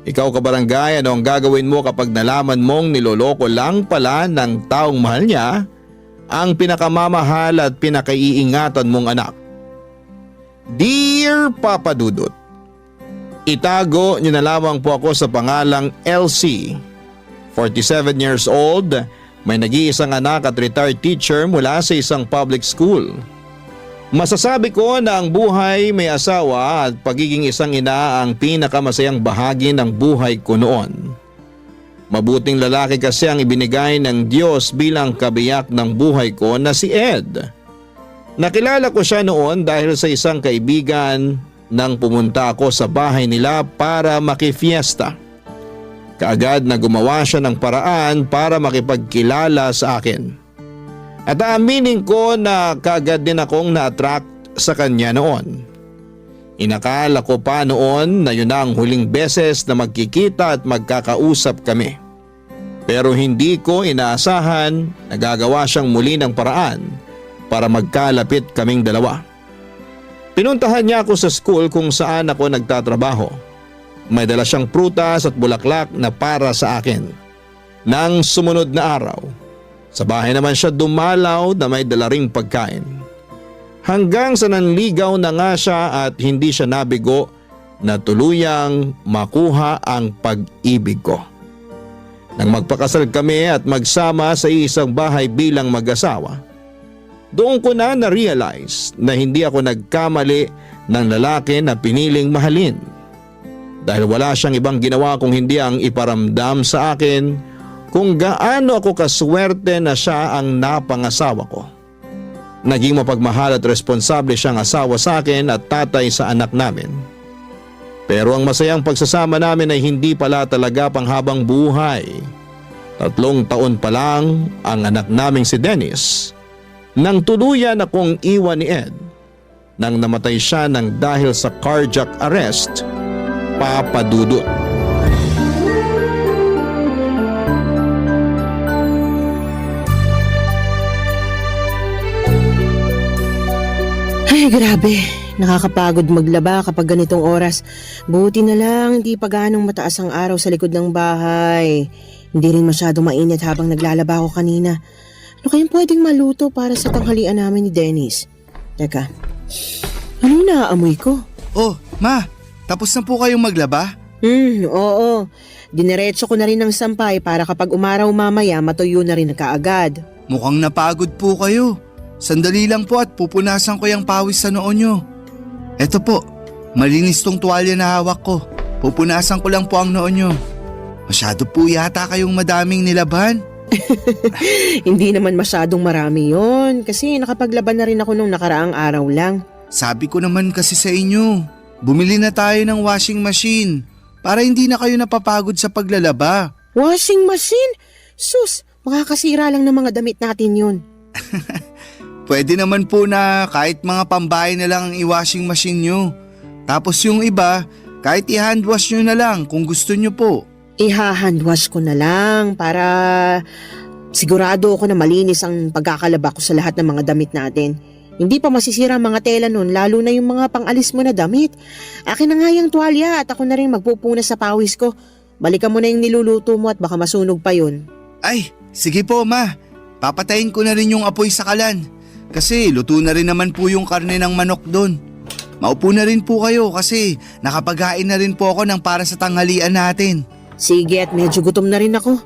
Ikaw kabarangay, ano ang gagawin mo kapag nalaman mong niloloko lang pala ng taong mahal niya ang pinakamamahal at pinakaiingatan mong anak? Dear Papa Dudut, itago niyo na lamang po ako sa pangalang LC. 47 years old, may nag-iisang anak at retired teacher mula sa isang public school. Masasabi ko na ang buhay may asawa at pagiging isang ina ang pinakamasayang bahagi ng buhay ko noon. Mabuting lalaki kasi ang ibinigay ng Diyos bilang kabiyak ng buhay ko na si Ed. Nakilala ko siya noon dahil sa isang kaibigan nang pumunta ako sa bahay nila para makifiesta. Kaagad na gumawa siya ng paraan para makipagkilala sa akin. At aaminin ko na kaagad din akong na-attract sa kanya noon. Inakala ko pa noon na yun na ang huling beses na magkikita at magkakausap kami. Pero hindi ko inaasahan na gagawa siyang muli ng paraan para magkalapit kaming dalawa. Pinuntahan niya ako sa school kung saan ako nagtatrabaho. May dala siyang prutas at bulaklak na para sa akin. Nang sumunod na araw, Sa bahay naman siya dumalaw na may dalaring pagkain. Hanggang sa nanligaw na nga siya at hindi siya nabigo na tuluyang makuha ang pag-ibig ko. Nang magpakasal kami at magsama sa isang bahay bilang mag-asawa, doon ko na na-realize na hindi ako nagkamali ng lalaki na piniling mahalin. Dahil wala siyang ibang ginawa kung hindi ang iparamdam sa akin kung gaano ako kaswerte na siya ang napangasawa ko. Naging mapagmahal at responsable siyang asawa sa akin at tatay sa anak namin. Pero ang masayang pagsasama namin ay hindi pala talaga panghabang buhay. 3 taon pa lang ang anak naming si Dennis nang tuluyan akong iwan ni Ed nang namatay siya ng dahil sa cardiac arrest, Papa Dudut. Ay, grabe. Nakakapagod maglaba kapag ganitong oras. Buti na lang hindi pa ganong mataas ang araw sa likod ng bahay. Hindi rin masyadong mainit habang naglalaba ako kanina. Ano kayang pwedeng maluto para sa tanghalian namin ni Dennis? Teka, anong naaamoy ko? Oh, ma, tapos na po kayong maglaba? Oo. Dineretso ko na rin ng sampay para kapag umaraw mamaya matuyo na rin na kaagad. Mukhang napagod po kayo. Sandali lang po at pupunasan ko yung pawis sa noo nyo. Eto po, malinis tong tuwalya na hawak ko. Pupunasan ko lang po ang noo nyo. Masyado po yata kayong madaming nilaban. Hindi naman masyadong marami yon kasi nakapaglaban na rin ako nung nakaraang araw lang. Sabi ko naman kasi sa inyo, bumili na tayo ng washing machine para hindi na kayo napapagod sa paglalaba. Washing machine? Sus, makakasira lang ng mga damit natin yun. Pwede naman po na kahit mga pambahay na lang ang i-washing machine nyo. Tapos yung iba, kahit i-handwash nyo na lang kung gusto nyo po. Iha-handwash ko na lang para sigurado ako na malinis ang pagkakalaba ko sa lahat ng mga damit natin. Hindi pa masisira ang mga tela nun, lalo na yung mga pang-alis mo na damit. Akin na nga yung tuwalya at ako na rin magpupunas sa pawis ko. Balikan mo na yung niluluto mo at baka masunog pa yun. Ay, sige po ma. Papatayin ko na rin yung apoy sa kalan. Kasi luto na rin naman po yung karne ng manok doon. Maupo na rin po kayo kasi nakapaghain na rin po ako ng para sa tanghalian natin. Sige at medyo gutom na rin ako.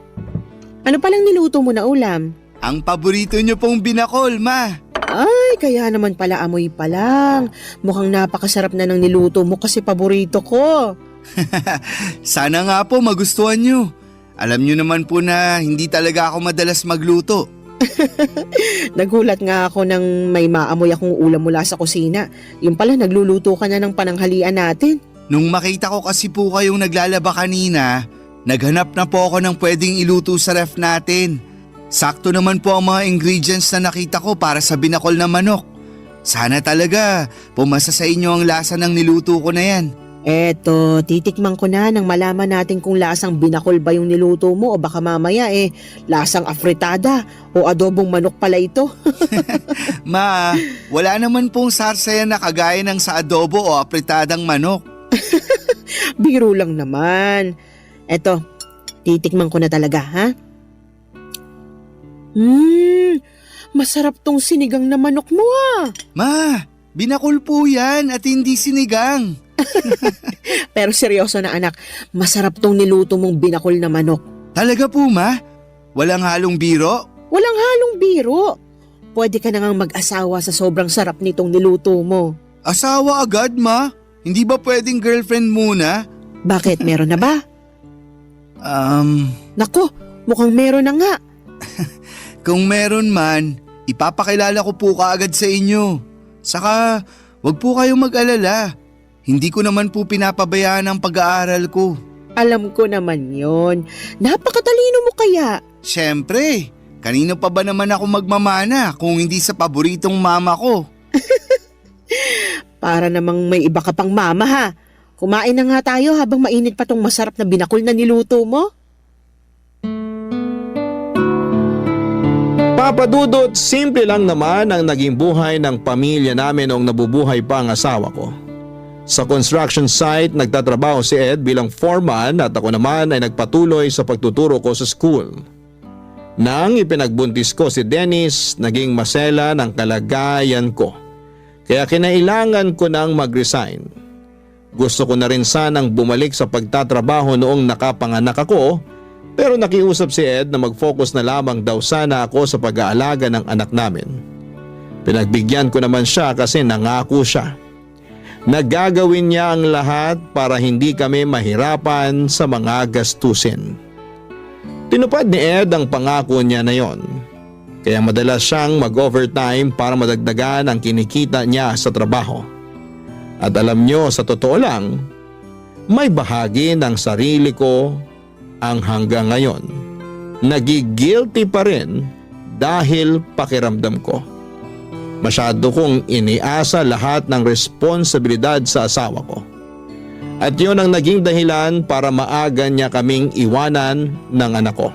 Ano palang niluto mo na ulam? Ang paborito nyo pong binakol, ma. Ay, kaya naman pala amoy pa lang. Mukhang napakasarap na ng niluto mo kasi paborito ko. Sana nga po magustuhan nyo. Alam nyo naman po na hindi talaga ako madalas magluto. Nagulat nga ako nang may maamoy akong ulam mula sa kusina. Yung pala nagluluto ka na ng pananghalian natin. Nung makita ko kasi po kayong naglalaba kanina, naghanap na po ako ng pwedeng iluto sa ref natin. Sakto naman po ang mga ingredients na nakita ko para sa binakol na manok. Sana talaga pumasa sa inyo ang lasa ng niluto ko na yan. Eto, titikman ko na nang malaman natin kung lasang binakol ba yung niluto mo o baka mamaya lasang afritada o adobong manok pala ito. Ma, wala naman pong sarsayan na kagaya ng sa adobo o apritadang manok. Biro lang naman. Eto, titikman ko na talaga, ha? Masarap tong sinigang na manok mo, ah. Ma, binakol po yan at hindi sinigang. Pero seryoso na anak, masarap tong niluto mong binakol na manok. Talaga po, ma? Walang halong biro? Walang halong biro. Pwede ka na ngang mag-asawa sa sobrang sarap nitong niluto mo. Asawa agad, ma? Hindi ba pwedeng girlfriend muna? Bakit, meron na ba? Nako, mukhang meron na nga. Kung meron man, ipapakilala ko po kaagad sa inyo. Saka, wag po kayong mag-alala. Hindi ko naman po pinapabayaan ang pag-aaral ko. Alam ko naman yon. Napakatalino mo kaya. Siyempre, kanino pa ba naman ako magmamana kung hindi sa paboritong mama ko? Para namang may iba ka pang mama, ha. Kumain na nga tayo habang mainit pa tong masarap na binakol na niluto mo. Papa Dudut, simple lang naman ang naging buhay ng pamilya namin noong nabubuhay pa ang asawa ko. Sa construction site, nagtatrabaho si Ed bilang foreman at ako naman ay nagpatuloy sa pagtuturo ko sa school. Nang ipinagbuntis ko si Dennis, naging masela ng kalagayan ko. Kaya kinailangan ko nang mag-resign. Gusto ko na rin sanang bumalik sa pagtatrabaho noong nakapanganak ako, pero nakiusap si Ed na mag-focus na lamang daw sana ako sa pag-aalaga ng anak namin. Pinagbigyan ko naman siya kasi nangako siya. Nagagawin niya ang lahat para hindi kami mahirapan sa mga gastusin. Tinupad ni Ed ang pangako niya na yon. Kaya madalas siyang mag-overtime para madagdagan ang kinikita niya sa trabaho. At alam nyo, sa totoo lang, may bahagi ng sarili ko ang hanggang ngayon nagigilty pa rin dahil pakiramdam ko. Masyado kong iniasa lahat ng responsibilidad sa asawa ko. At yun ang naging dahilan para maaga niya kaming iwanan ng anak ko.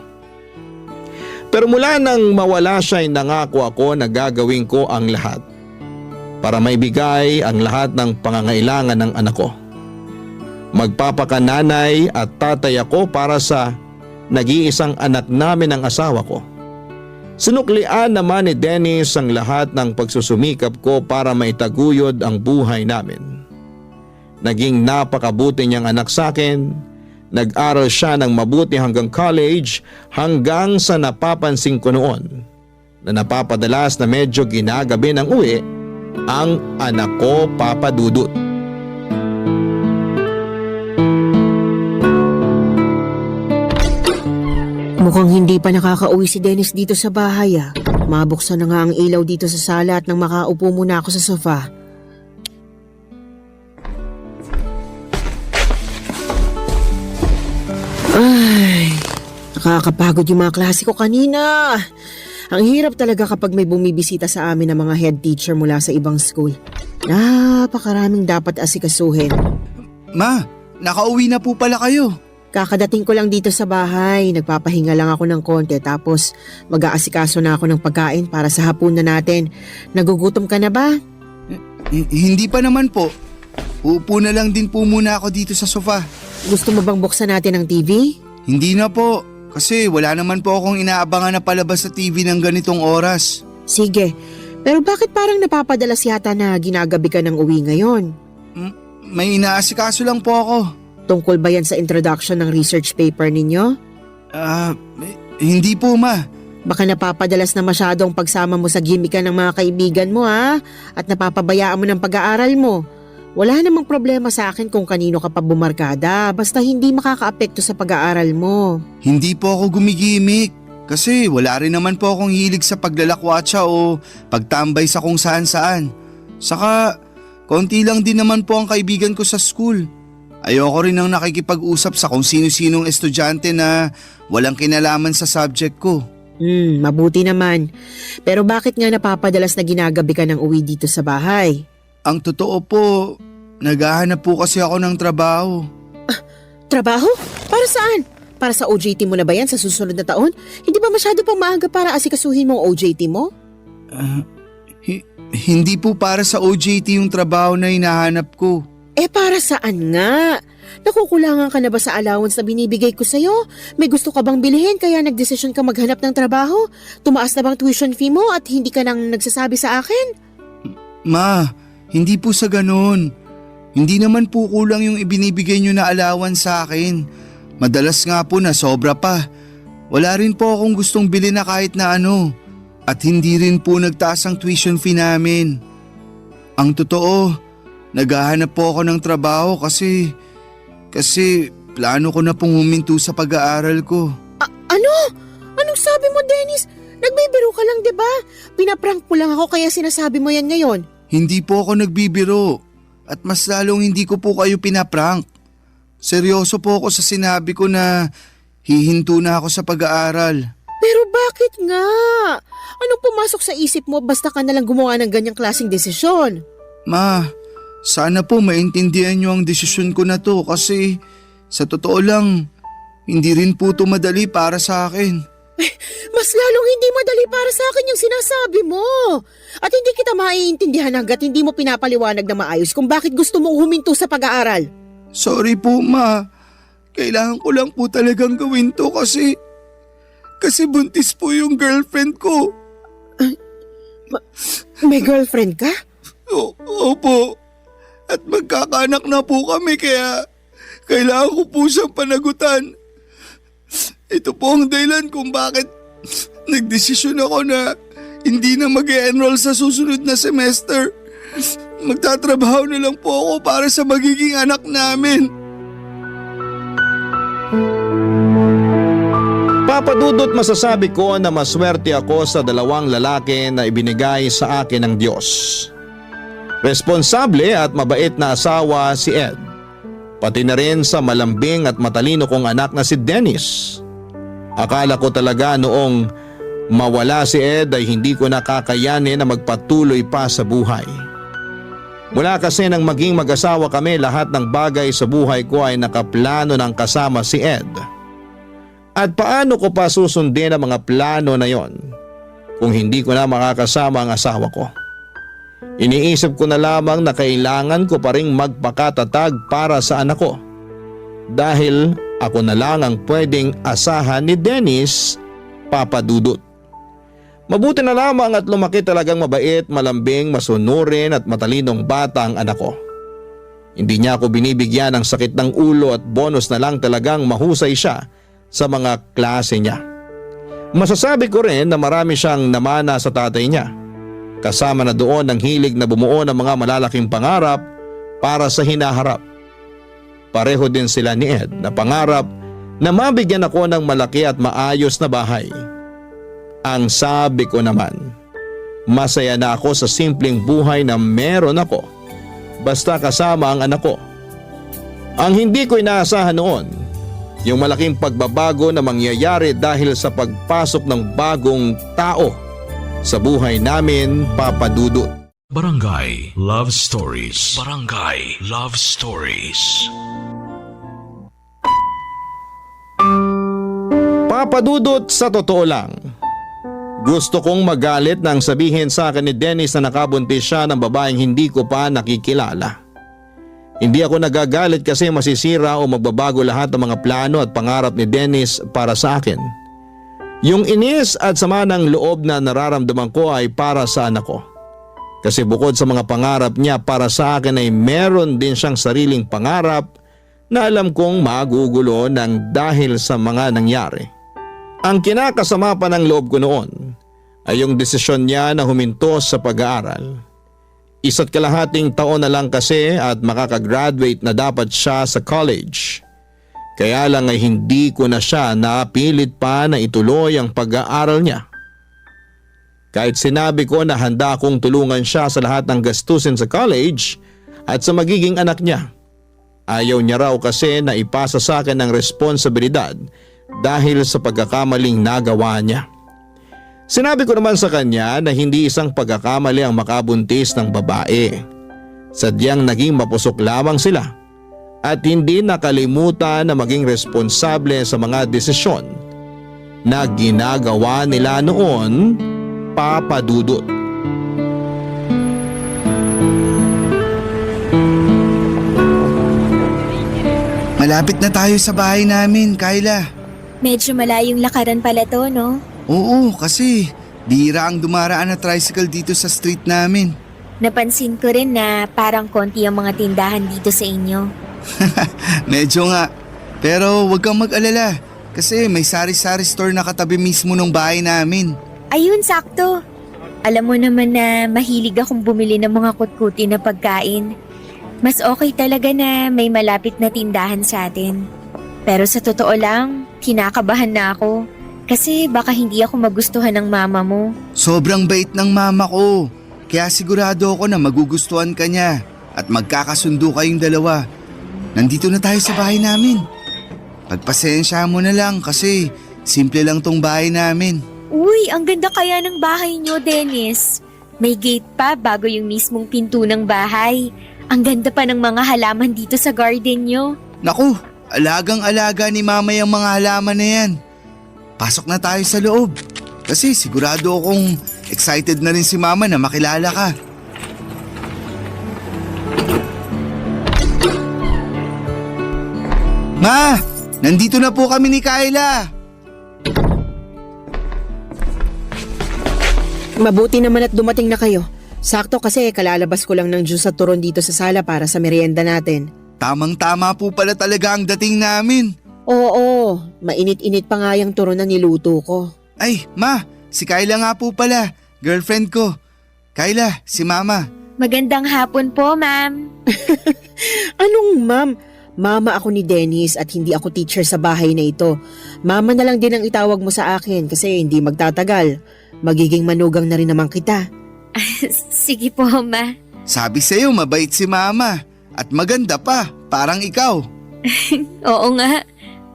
Pero mula nang mawala siya ay nangako ako na gagawin ko ang lahat para maibigay ang lahat ng pangangailangan ng anak ko. Magpapakananay at tatay ako para sa nag-iisang anak namin ng asawa ko. Sinuklian naman ni Dennis ang lahat ng pagsusumikap ko para maitaguyod ang buhay namin. Naging napakabuti niyang anak sa akin. Nag-aral siya ng mabuti hanggang college hanggang sa napapansin ko noon na napapadalas na medyo ginagabi ng uwi ang anak ko, Papa Dudut. Mukhang hindi pa nakakauwi si Dennis dito sa bahay ah. Mabuksan na nga ang ilaw dito sa sala at nang makaupo muna ako sa sofa. Ay, nakakapagod yung mga klase ko kanina. Ang hirap talaga kapag may bumibisita sa amin ng mga head teacher mula sa ibang school. Napakaraming dapat asikasuhin. Ma, nakauwi na po pala kayo. Kakadating ko lang dito sa bahay, nagpapahinga lang ako ng konti tapos mag-aasikaso na ako ng pagkain para sa hapunan natin. Nagugutom ka na ba? Hindi pa naman po. Uupo na lang din po muna ako dito sa sofa. Gusto mo bang buksan natin ang TV? Hindi na po, kasi wala naman po akong inaabangan na palabas sa TV ng ganitong oras. Sige, pero bakit parang napapadalas yata na ginagabi ka ng uwi ngayon? May inaasikaso lang po ako. Tungkol ba yan sa introduction ng research paper ninyo? Hindi po, ma. Baka napapadalas na masyadong pagsama mo sa gimikan ng mga kaibigan mo ha? At napapabayaan mo ng pag-aaral mo. Wala namang problema sa akin kung kanino ka pa bumarkada basta hindi makakaapekto sa pag-aaral mo. Hindi po ako gumigimik. Kasi wala rin naman po akong hilig sa paglalakwatsa o pagtambay sa kung saan-saan. Saka, konti lang din naman po ang kaibigan ko sa school. Ayoko rin nang nakikipag-usap sa kung sino-sinong estudyante na walang kinalaman sa subject ko. Mabuti naman. Pero bakit nga napapadalas na ginagabi ka ng uwi dito sa bahay? Ang totoo po, naghahanap po kasi ako ng trabaho. Trabaho? Para saan? Para sa OJT mo na ba yan sa susunod na taon? Hindi ba masyado pang maaga para asikasuhin mo ang OJT mo? Hindi po para sa OJT yung trabaho na hinahanap ko. Para saan nga? Nakukulangan ka na ba sa allowance na binibigay ko sa'yo? May gusto ka bang bilhin kaya nagdesisyon ka maghanap ng trabaho? Tumaas na bang tuition fee mo at hindi ka nang nagsasabi sa akin? Ma, hindi po sa ganun. Hindi naman po kulang yung ibinibigay nyo na allowance sa akin. Madalas nga po na sobra pa. Wala rin po akong gustong bilhin na kahit na ano. At hindi rin po nagtaas ang tuition fee namin. Ang totoo, naghahanap po ako ng trabaho kasi plano ko na pong huminto sa pag-aaral ko. Ano? Anong sabi mo, Dennis? Nagbibiro ka lang, di ba? Pinaprank mo lang ako kaya sinasabi mo yan ngayon. Hindi po ako nagbibiro at mas lalong hindi ko po kayo pinaprank. Seryoso po ako sa sinabi ko na hihinto na ako sa pag-aaral. Pero bakit nga? Anong pumasok sa isip mo basta ka nalang gumawa ng ganyang klaseng desisyon? Ma, sana po maintindihan niyo ang desisyon ko na to kasi sa totoo lang, hindi rin po ito madali para sa akin. Mas lalong hindi madali para sa akin yung sinasabi mo. At hindi kita maiintindihan hanggat hindi mo pinapaliwanag na maayos kung bakit gusto mong huminto sa pag-aaral. Sorry po, ma. Kailangan ko lang po talagang gawin to kasi Kasi buntis po yung girlfriend ko. May girlfriend ka? Opo. At magkakaanak na po kami kaya kailangan ko po siyang panagutan. Ito po ang dahilan kung bakit nagdesisyon ako na hindi na mag-enroll sa susunod na semester. Magtatrabaho na lang po ako para sa magiging anak namin. Papa Dudut, masasabi ko na maswerte ako sa dalawang lalaki na ibinigay sa akin ng Diyos. Responsable at mabait na asawa si Ed. Pati na rin sa malambing at matalino kong anak na si Dennis. Akala ko talaga noong mawala si Ed ay hindi ko nakakayanin na magpatuloy pa sa buhay. Mula kasi nang maging mag-asawa kami, lahat ng bagay sa buhay ko ay nakaplano ng kasama si Ed. At paano ko pa susundin ang mga plano na yon kung hindi ko na makakasama ang asawa ko? Iniisip ko na lamang na kailangan ko pa ring magpakatatag para sa anak ko. Dahil ako na lang ang pwedeng asahan ni Dennis, Papa Dudut. Mabuti na lamang at lumaki talagang mabait, malambing, masunurin at matalinong bata ang anak ko. Hindi niya ako binibigyan ng sakit ng ulo at bonus na lang talagang mahusay siya sa mga klase niya. Masasabi ko rin na marami siyang namana sa tatay niya. Kasama na doon ang hilig na bumuo ng mga malalaking pangarap para sa hinaharap. Pareho din sila ni Ed na pangarap na mabigyan ako ng malaki at maayos na bahay. Ang sabi ko naman, masaya na ako sa simpleng buhay na meron ako basta kasama ang anak ko. Ang hindi ko inaasahan noon, yung malaking pagbabago na mangyayari dahil sa pagpasok ng bagong tao sa buhay namin, Papa Dudut. Barangay Love Stories. Barangay Love Stories. Papa Dudut, sa totoo lang, gusto kong magalit nang sabihin sa akin ni Dennis na nakabuntis siya ng babaeng hindi ko pa nakikilala. Hindi ako nagagalit kasi masisira o magbabago lahat ng mga plano at pangarap ni Dennis para sa akin. Yung inis at sama ng loob na nararamdaman ko ay para sa anak ko. Kasi bukod sa mga pangarap niya para sa akin ay meron din siyang sariling pangarap na alam kong magugulo ng dahil sa mga nangyari. Ang kinakasama pa ng loob ko noon ay yung desisyon niya na huminto sa pag-aaral. 1.5 taon na lang kasi at makakagraduate na dapat siya sa college. Kaya lang ay hindi ko na siya napilit pa na ituloy ang pag-aaral niya. Kahit sinabi ko na handa akong tulungan siya sa lahat ng gastusin sa college at sa magiging anak niya, ayaw niya raw kasi na ipasa sa akin ang responsibilidad dahil sa pagkakamaling nagawa niya. Sinabi ko naman sa kanya na hindi isang pagkakamali ang makabuntis ng babae. Sadyang naging mapusok lamang sila at hindi nakalimutan na maging responsable sa mga desisyon na ginagawa nila noon, Papa Dudut. Malapit na tayo sa bahay namin, Kyla. Medyo malayong lakaran pala to, no? Oo, kasi bihira ang dumaraan na tricycle dito sa street namin. Napansin ko rin na parang konti ang mga tindahan dito sa inyo. Medyo nga. Pero wag kang mag-alala kasi may sari-sari store na katabi mismo ng bahay namin. Ayun, sakto. Alam mo naman na mahilig akong bumili ng mga kutkuti na pagkain. Mas okay talaga na may malapit na tindahan sa atin. Pero sa totoo lang, kinakabahan na ako. Kasi baka hindi ako magustuhan ng mama mo. Sobrang bait ng mama ko. Kaya sigurado ako na magugustuhan ka niya at magkakasundo kayong dalawa. Nandito na tayo sa bahay namin. Pagpasensya mo na lang kasi simple lang tong bahay namin. Uy, ang ganda kaya ng bahay niyo, Dennis. May gate pa bago yung mismong pinto ng bahay. Ang ganda pa ng mga halaman dito sa garden niyo. Naku, alagang-alaga ni mama yung mga halaman na yan. Pasok na tayo sa loob. Kasi sigurado akong excited na rin si mama na makilala ka. Ma, nandito na po kami ni Kyla. Mabuti naman at dumating na kayo. Sakto kasi kalalabas ko lang ng juice at turon dito sa sala para sa merienda natin. Tamang-tama po pala talaga ang dating namin. Oo, mainit-init pa nga yung turon na niluto ko. Ay, ma, si Kyla nga po pala, girlfriend ko. Kyla, si Mama. Magandang hapon po, ma'am. Anong ma'am? Mama ako ni Dennis at hindi ako teacher sa bahay na ito. Mama na lang din ang itawag mo sa akin kasi hindi magtatagal. Magiging manugang na rin naman kita. Sige po, ma. Sabi sa'yo, mabait si Mama. At maganda pa, parang ikaw. Oo nga.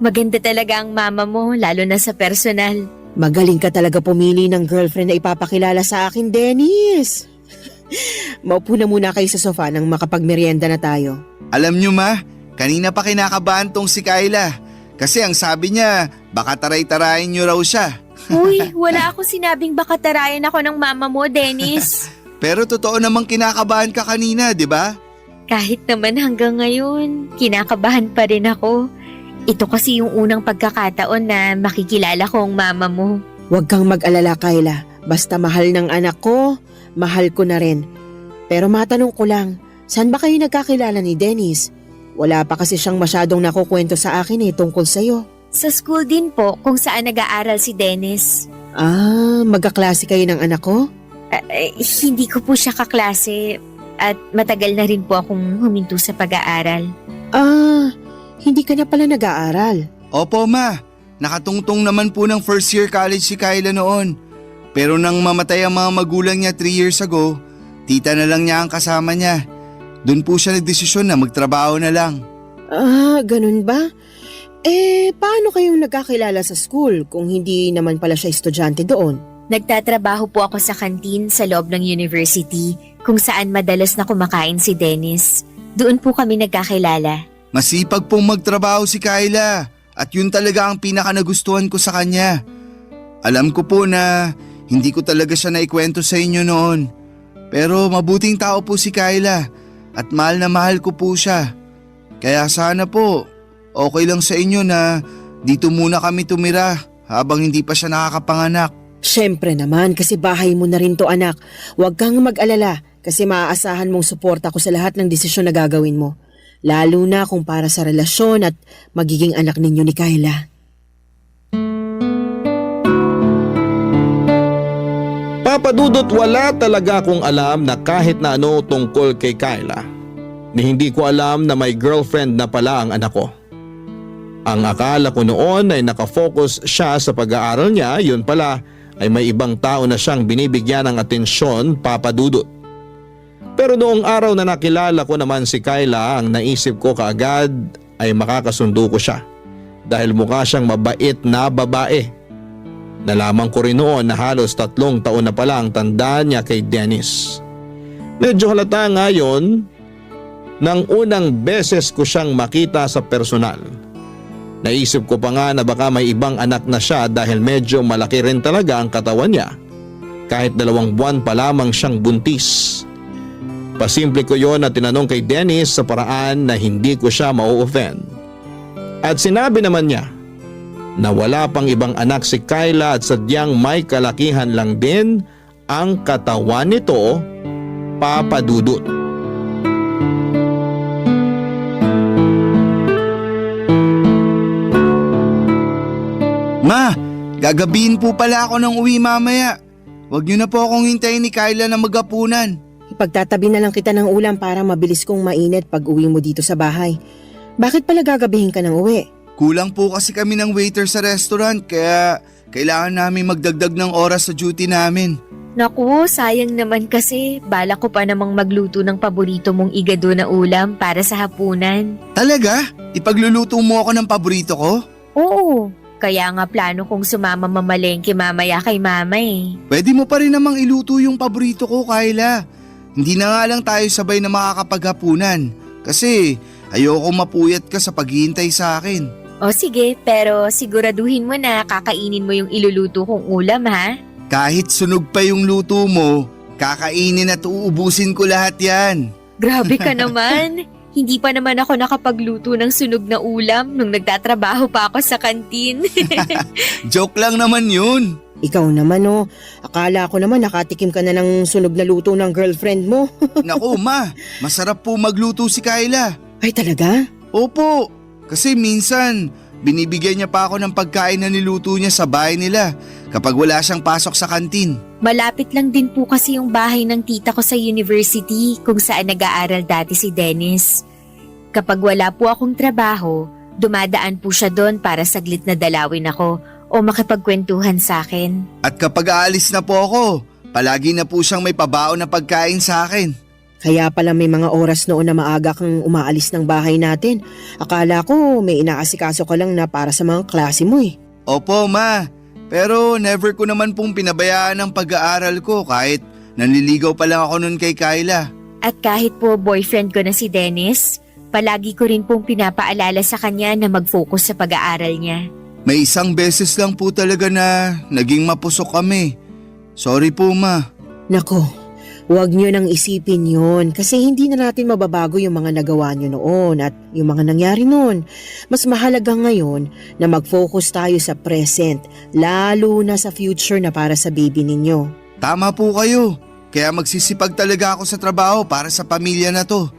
Maganda talaga ang mama mo, lalo na sa personal. Magaling ka talaga pumili ng girlfriend na ipapakilala sa akin, Dennis. Maupo na muna kayo sa sofa nang makapagmerienda na tayo. Alam nyo ma, kanina pa kinakabahan tong si Kyla. Kasi ang sabi niya, baka taray-tarayin nyo raw siya. Uy, wala akong sinabing baka tarayan ako ng mama mo, Dennis. Pero totoo namang kinakabahan ka kanina, di ba? Kahit naman hanggang ngayon, kinakabahan pa rin ako. Ito kasi yung unang pagkakataon na makikilala ko ang mama mo. Huwag kang mag-alala, Kyla. Basta mahal ng anak ko, mahal ko na rin. Pero matanong ko lang, saan ba kayo nagkakilala ni Dennis? Wala pa kasi siyang masyadong nakukwento sa akin tungkol sa'yo. Sa school din po kung saan nag-aaral si Dennis. Magkaklase kayo ng anak ko? Hindi ko po siya kaklase at matagal na rin po akong huminto sa pag-aaral. Hindi ka na pala nag-aaral. Opo ma, nakatungtong naman po ng first year college si Kyla noon. Pero nang mamatay ang mga magulang niya 3 years ago, tita na lang niya ang kasama niya. Doon po siya nagdesisyon na magtrabaho na lang. Ganun ba? Paano kayong nagkakilala sa school kung hindi naman pala siya estudyante doon? Nagtatrabaho po ako sa kantin sa loob ng university kung saan madalas na kumakain si Dennis. Doon po kami nagkakilala. Masipag pong magtrabaho si Kyla at yun talaga ang pinaka nagustuhan ko sa kanya. Alam ko po na hindi ko talaga siya naikwento sa inyo noon. Pero mabuting tao po si Kyla at mahal na mahal ko po siya. Kaya sana po okay lang sa inyo na dito muna kami tumira habang hindi pa siya nakakapanganak. Siyempre naman kasi bahay mo na rin to anak. Huwag kang mag-alala kasi maaasahan mong suporta ko sa lahat ng desisyon na gagawin mo. Lalo na kung para sa relasyon at magiging anak ninyo ni Kyla. Papadudot, wala talaga akong alam na kahit na ano tungkol kay Kyla. Ni hindi ko alam na may girlfriend na pala ang anak ko. Ang akala ko noon ay nakafocus siya sa pag-aaral niya, yun pala ay may ibang tao na siyang binibigyan ng atensyon, papadudot. Pero noong araw na nakilala ko naman si Kyla, ang naisip ko kaagad ay makakasundo ko siya dahil mukha siyang mabait na babae. Nalaman ko rin noon na halos 3 taon na pala ang tanda niya kay Dennis. Medyo halata nga yun nang unang beses ko siyang makita sa personal. Naisip ko pa nga na baka may ibang anak na siya dahil medyo malaki rin talaga ang katawan niya. Kahit 2 buwan pa lamang siyang buntis. Pasimple ko yon na tinanong kay Dennis sa paraan na hindi ko siya mau-offend. At sinabi naman niya na wala pang ibang anak si Kyla at sadyang may kalakihan lang din ang katawan nito, papadudot. Ma, gagabihin po pala ako ng uwi mamaya. Huwag niyo na po akong hintayin ni Kyla na magapunan. Ipagtatabi na lang kita ng ulam para mabilis kong mainit pag uwi mo dito sa bahay. Bakit pala gagabihin ka ng uwi? Kulang po kasi kami ng waiter sa restaurant kaya kailangan namin magdagdag ng oras sa duty namin. Naku, sayang naman kasi balak ko pa namang magluto ng paborito mong igado na ulam para sa hapunan. Talaga? Ipagluluto mo ako ng paborito ko? Oo, kaya nga plano kong sumama mamalengke mamaya kay mama eh. Pwede mo pa rin namang iluto yung paborito ko, Kyla. Hindi na nga lang tayo sabay na makakapaghapunan kasi ayoko mapuyat ka sa paghihintay sa akin. O sige, pero siguraduhin mo na kakainin mo yung iluluto kong ulam ha? Kahit sunog pa yung luto mo, kakainin at uubusin ko lahat yan. Grabe ka naman. Hindi pa naman ako nakapagluto ng sunog na ulam nung nagtatrabaho pa ako sa kantin. Joke lang naman yun. Ikaw naman oh, akala ko naman nakatikim ka na ng sunog na luto ng girlfriend mo. Naku ma, masarap po magluto si Kyla. Ay talaga? Opo, kasi minsan binibigyan niya pa ako ng pagkain na niluto niya sa bahay nila kapag wala siyang pasok sa kantin. Malapit lang din po kasi yung bahay ng tita ko sa university kung saan nag-aaral dati si Dennis. Kapag wala po akong trabaho, dumadaan po siya doon para saglit na dalawin ako o makipagkwentuhan sa akin. At kapag aalis na po ako, palagi na po siyang may pabaon na pagkain sa akin. Kaya pala may mga oras noon na maaga kang umaalis ng bahay natin. Akala ko may inaasikaso ka lang na para sa mga klase mo eh. Opo ma, pero never ko naman pong pinabayaan ang pag-aaral ko kahit nanliligaw pa lang ako nun kay Kyla. At kahit po boyfriend ko na si Dennis, palagi ko rin pong pinapaalala sa kanya na mag-focus sa pag-aaral niya. May isang beses lang po talaga na naging mapusok kami. Sorry po ma. Nako, huwag nyo nang isipin yun kasi hindi na natin mababago yung mga nagawa nyo noon at yung mga nangyari noon. Mas mahalaga ngayon na mag-focus tayo sa present, lalo na sa future na para sa baby ninyo. Tama po kayo. Kaya magsisipag talaga ako sa trabaho para sa pamilya na to.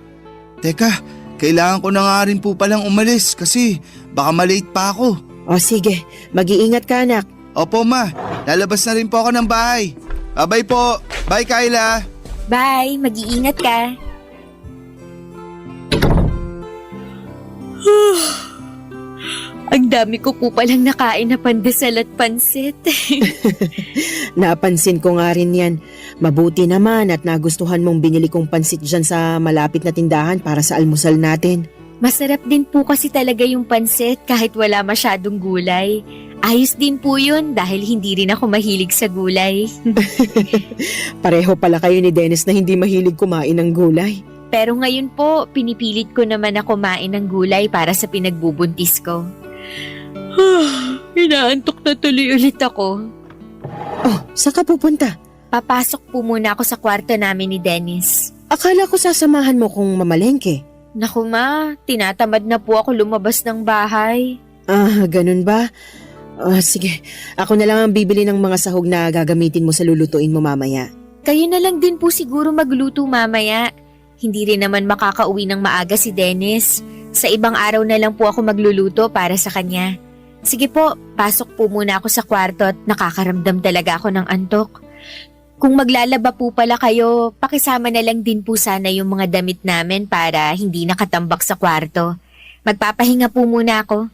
Teka, kailangan ko na nga rin po palang umalis kasi baka malate pa ako. O sige, mag-iingat ka anak. Opo ma, lalabas na rin po ako ng bahay. Bye po. Bye Kyla. Bye, mag-iingat ka. Ang dami ko po palang nakain na pandesal at pansit. Napansin ko nga rin yan. Mabuti naman at nagustuhan mong binili kong pansit dyan sa malapit na tindahan para sa almusal natin. Masarap din po kasi talaga yung pansit kahit wala masyadong gulay. Ayos din po yun dahil hindi rin ako mahilig sa gulay. Pareho pala kayo ni Dennis na hindi mahilig kumain ng gulay. Pero ngayon po, pinipilit ko naman na kumain ng gulay para sa pinagbubuntis ko. Inaantok na tuloy ulit ako. Oh, saan ka pupunta? Papasok po muna ako sa kwarto namin ni Dennis. Akala ko sasamahan mo kung mamalengke. Naku ma, tinatamad na po ako lumabas ng bahay. Ah, ganun ba? Sige, ako na lang ang bibili ng mga sahog na gagamitin mo sa lulutuin mo mamaya. Kayo na lang din po siguro magluto mamaya. Hindi rin naman makakauwi ng maaga si Dennis. Sa ibang araw na lang po ako magluluto para sa kanya. Sige po, pasok po muna ako sa kwarto at nakakaramdam talaga ako ng antok. Kung maglalaba po pala kayo, pakisama na lang din po sana yung mga damit namin para hindi nakatambak sa kwarto. Magpapahinga po muna ako.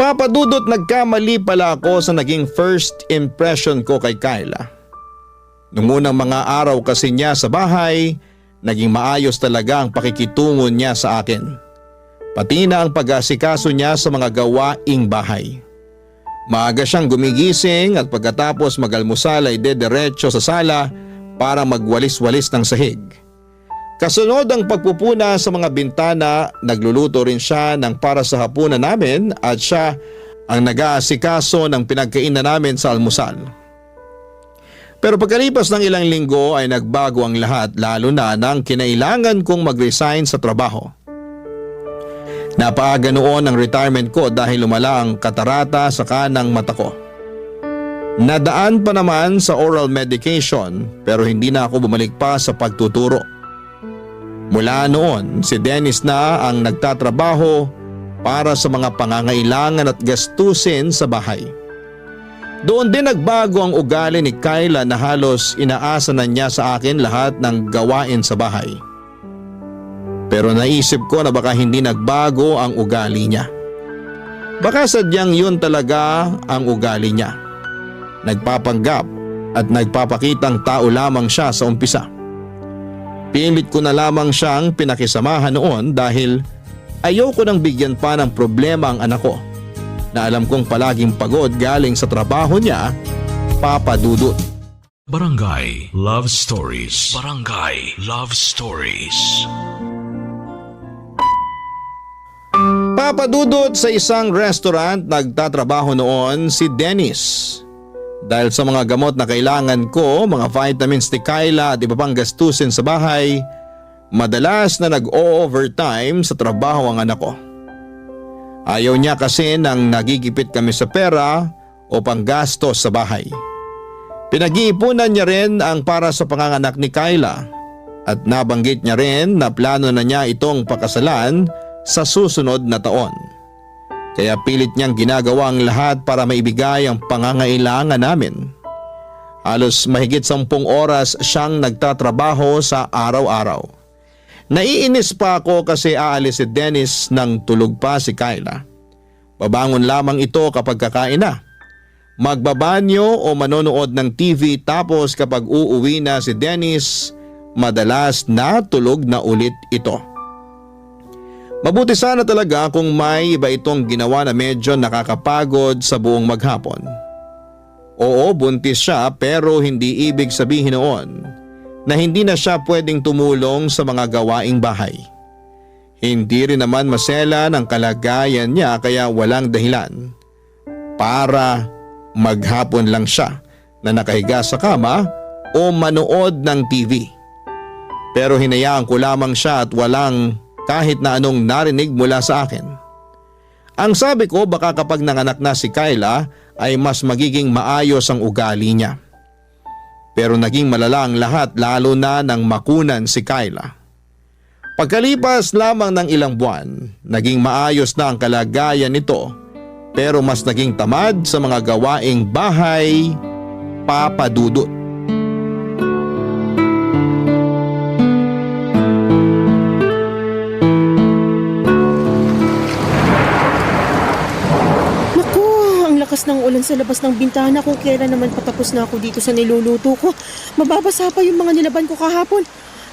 Papa Dudut, nagkamali pala ako sa naging first impression ko kay Kyla. Noong unang mga araw kasi niya sa bahay, naging maayos talaga ang pakikitungo niya sa akin. Pati na ang pag-asikaso niya sa mga gawaing bahay. Maaga siyang gumigising at pagkatapos mag-almusal ay dediretso sa sala para magwalis-walis ng sahig. Kasunod ang pagpupuna sa mga bintana, nagluluto rin siya ng para sa hapunan namin at siya ang nag-aasikaso ng pinagkainan namin sa almusal. Pero pagkalipas ng ilang linggo ay nagbago ang lahat, lalo na nang kinailangan kong mag-resign sa trabaho. Napaaga noon ang retirement ko dahil lumala ang katarata sa kanang mata ko. Nadaan pa naman sa oral medication pero hindi na ako bumalik pa sa pagtuturo. Mula noon, si Dennis na ang nagtatrabaho para sa mga pangangailangan at gastusin sa bahay. Doon din nagbago ang ugali ni Kyla na halos inaasa na niya sa akin lahat ng gawain sa bahay. Pero naisip ko na baka hindi nagbago ang ugali niya. Baka sadyang yun talaga ang ugali niya. Nagpapanggap at nagpapakitang tao lamang siya sa umpisa. Pilit ko na lamang siyang pinakisamahan noon dahil ayoko nang bigyan pa ng problema ang anak ko na alam kong palaging pagod galing sa trabaho niya, Papa Dudut. Barangay Love Stories. Barangay Love Stories. Papa Dudut, sa isang restaurant nagtatrabaho noon si Dennis. Dahil sa mga gamot na kailangan ko, mga vitamins ni Kyla at iba pang gastusin sa bahay, madalas na nag-o-overtime sa trabaho ang anak ko. Ayaw niya kasi nang nagigipit kami sa pera o panggastos sa bahay. Pinag-iipunan niya rin ang para sa panganganak ni Kyla at nabanggit niya rin na plano na niya itong pakasalan sa susunod na taon. Kaya pilit niyang ginagawa ang lahat para maibigay ang pangangailangan namin. Halos mahigit 10 oras siyang nagtatrabaho sa araw-araw. Naiinis pa ako kasi aalis si Dennis nang tulog pa si Kyla. Babangon lamang ito kapag kakain na. Magbabanyo o manonood ng TV tapos kapag uuwi na si Dennis, madalas natulog na ulit ito. Mabuti sana talaga kung may iba itong ginawa na medyo nakakapagod sa buong maghapon. Oo, buntis siya pero hindi ibig sabihin noon na hindi na siya pwedeng tumulong sa mga gawaing bahay. Hindi rin naman masela ng kalagayan niya kaya walang dahilan para maghapon lang siya na nakahiga sa kama o manood ng TV. Pero hinayaan ko lamang siya at walang kahit na anong narinig mula sa akin. Ang sabi ko baka kapag nanganak na si Kyla ay mas magiging maayos ang ugali niya. Pero naging malala ang lahat lalo na nang makunan si Kyla. Pagkalipas lamang ng ilang buwan, naging maayos na ang kalagayan nito pero mas naging tamad sa mga gawaing bahay, Papa Dudut. Ng ulan sa labas ng bintana kung kailan naman patapos na ako dito sa niluluto ko. Mababasa pa yung mga nilaban ko kahapon.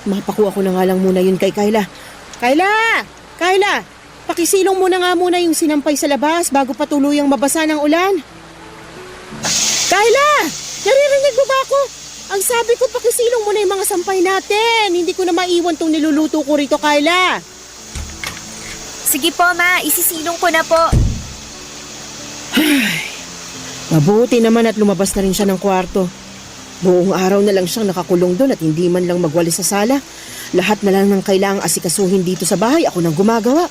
Mapakuha ko na nga lang muna yun kay Kyla. Kyla! Kyla! Pakisilong muna nga muna yung sinampay sa labas bago pa tuluyang mabasa ng ulan. Kyla! Naririnig mo ba ako? Ang sabi ko pakisilong muna yung mga sampay natin. Hindi ko na maiwan tong niluluto ko rito, Kyla. Sige po, Ma. Isisilong ko na po. Mabuti naman at lumabas na rin siya ng kwarto. Buong araw na lang siyang nakakulong doon at hindi man lang magwalis sa sala. Lahat na lang ng kailangang asikasuhin dito sa bahay, ako nang gumagawa.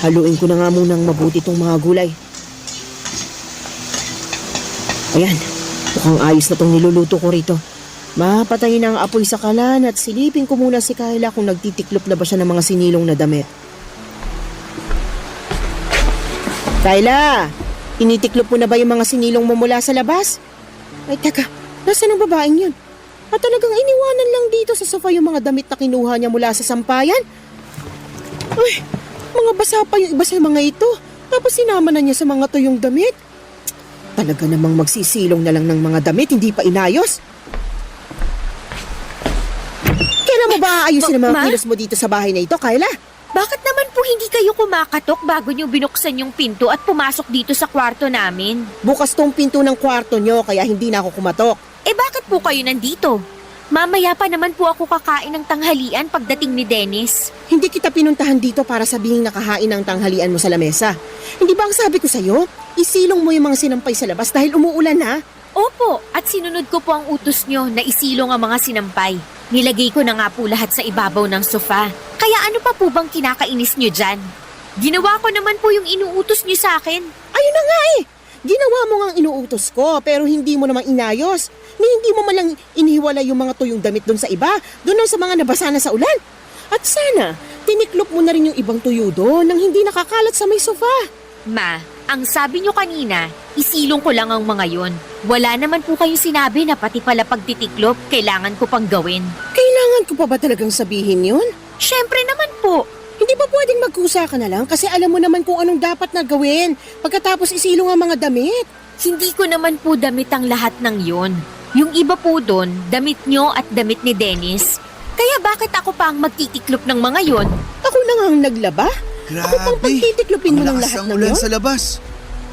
Haluin ko na nga munang mabuti itong mga gulay. Ayan, mukhang ayos na itong niluluto ko rito. Mapatayin na ang apoy sa kalan at silipin ko muna si Kyla kung nagtitiklop na ba siya ng mga sinilong na damit. Kyla! Tinitiklop mo na ba yung mga sinilong mo mula sa labas? Ay teka, nasaan ang babaeng yun? At talagang iniwanan lang dito sa sofa yung mga damit na kinuha niya mula sa sampayan? Ay, mga basa pa yung iba sa mga ito. Tapos sinama na niya sa mga tuyong damit. Talaga namang magsisilong na lang ng mga damit, hindi pa inayos. Kailan mo ba aayusin ang mga kilos mo dito sa bahay na ito, Kyla? Bakit naman po hindi kayo kumakatok bago nyo binuksan yung pinto at pumasok dito sa kwarto namin? Bukas tong pinto ng kwarto nyo kaya hindi na ako kumatok. Eh bakit po kayo nandito? Mamaya pa naman po ako kakain ng tanghalian pagdating ni Dennis. Hindi kita pinuntahan dito para sabihing nakahain ng tanghalian mo sa lamesa. Hindi ba ang sabi ko sa'yo? Isilong mo yung mga sinampay sa labas dahil umuulan na. Opo, at sinunod ko po ang utos nyo na isilong ang mga sinampay. Nilagay ko na nga po lahat sa ibabaw ng sofa. Kaya ano pa po bang kinakainis nyo dyan? Ginawa ko naman po yung inuutos nyo sa akin. Ayun na nga eh! Ginawa mo nga ang inuutos ko pero hindi mo naman inayos. Ni hindi mo malang inihiwala yung mga tuyong damit doon sa iba, doon lang sa mga nabasa na sa ulan. At sana, tiniklop mo na rin yung ibang tuyo doon nang hindi nakakalat sa may sofa. Ma, ang sabi nyo kanina, isilong ko lang ang mga yon. Wala naman po kayong sinabi na pati pala pagtitiklop, kailangan ko pang gawin. Kailangan ko pa ba talagang sabihin yun? Syempre naman po. Hindi ba pwedeng magkusa ka na lang kasi alam mo naman kung anong dapat na gawin pagkatapos isilong ang mga damit? Hindi ko naman po damit ang lahat ng yon. Yung iba po doon, damit nyo at damit ni Dennis. Kaya bakit ako pa ang magtitiklop ng mga yon? Ako na nga ang naglaba? Grabe, ako pang pagtitiklopin mo ng ang lakas lahat ng ng ulan yun? sa labas.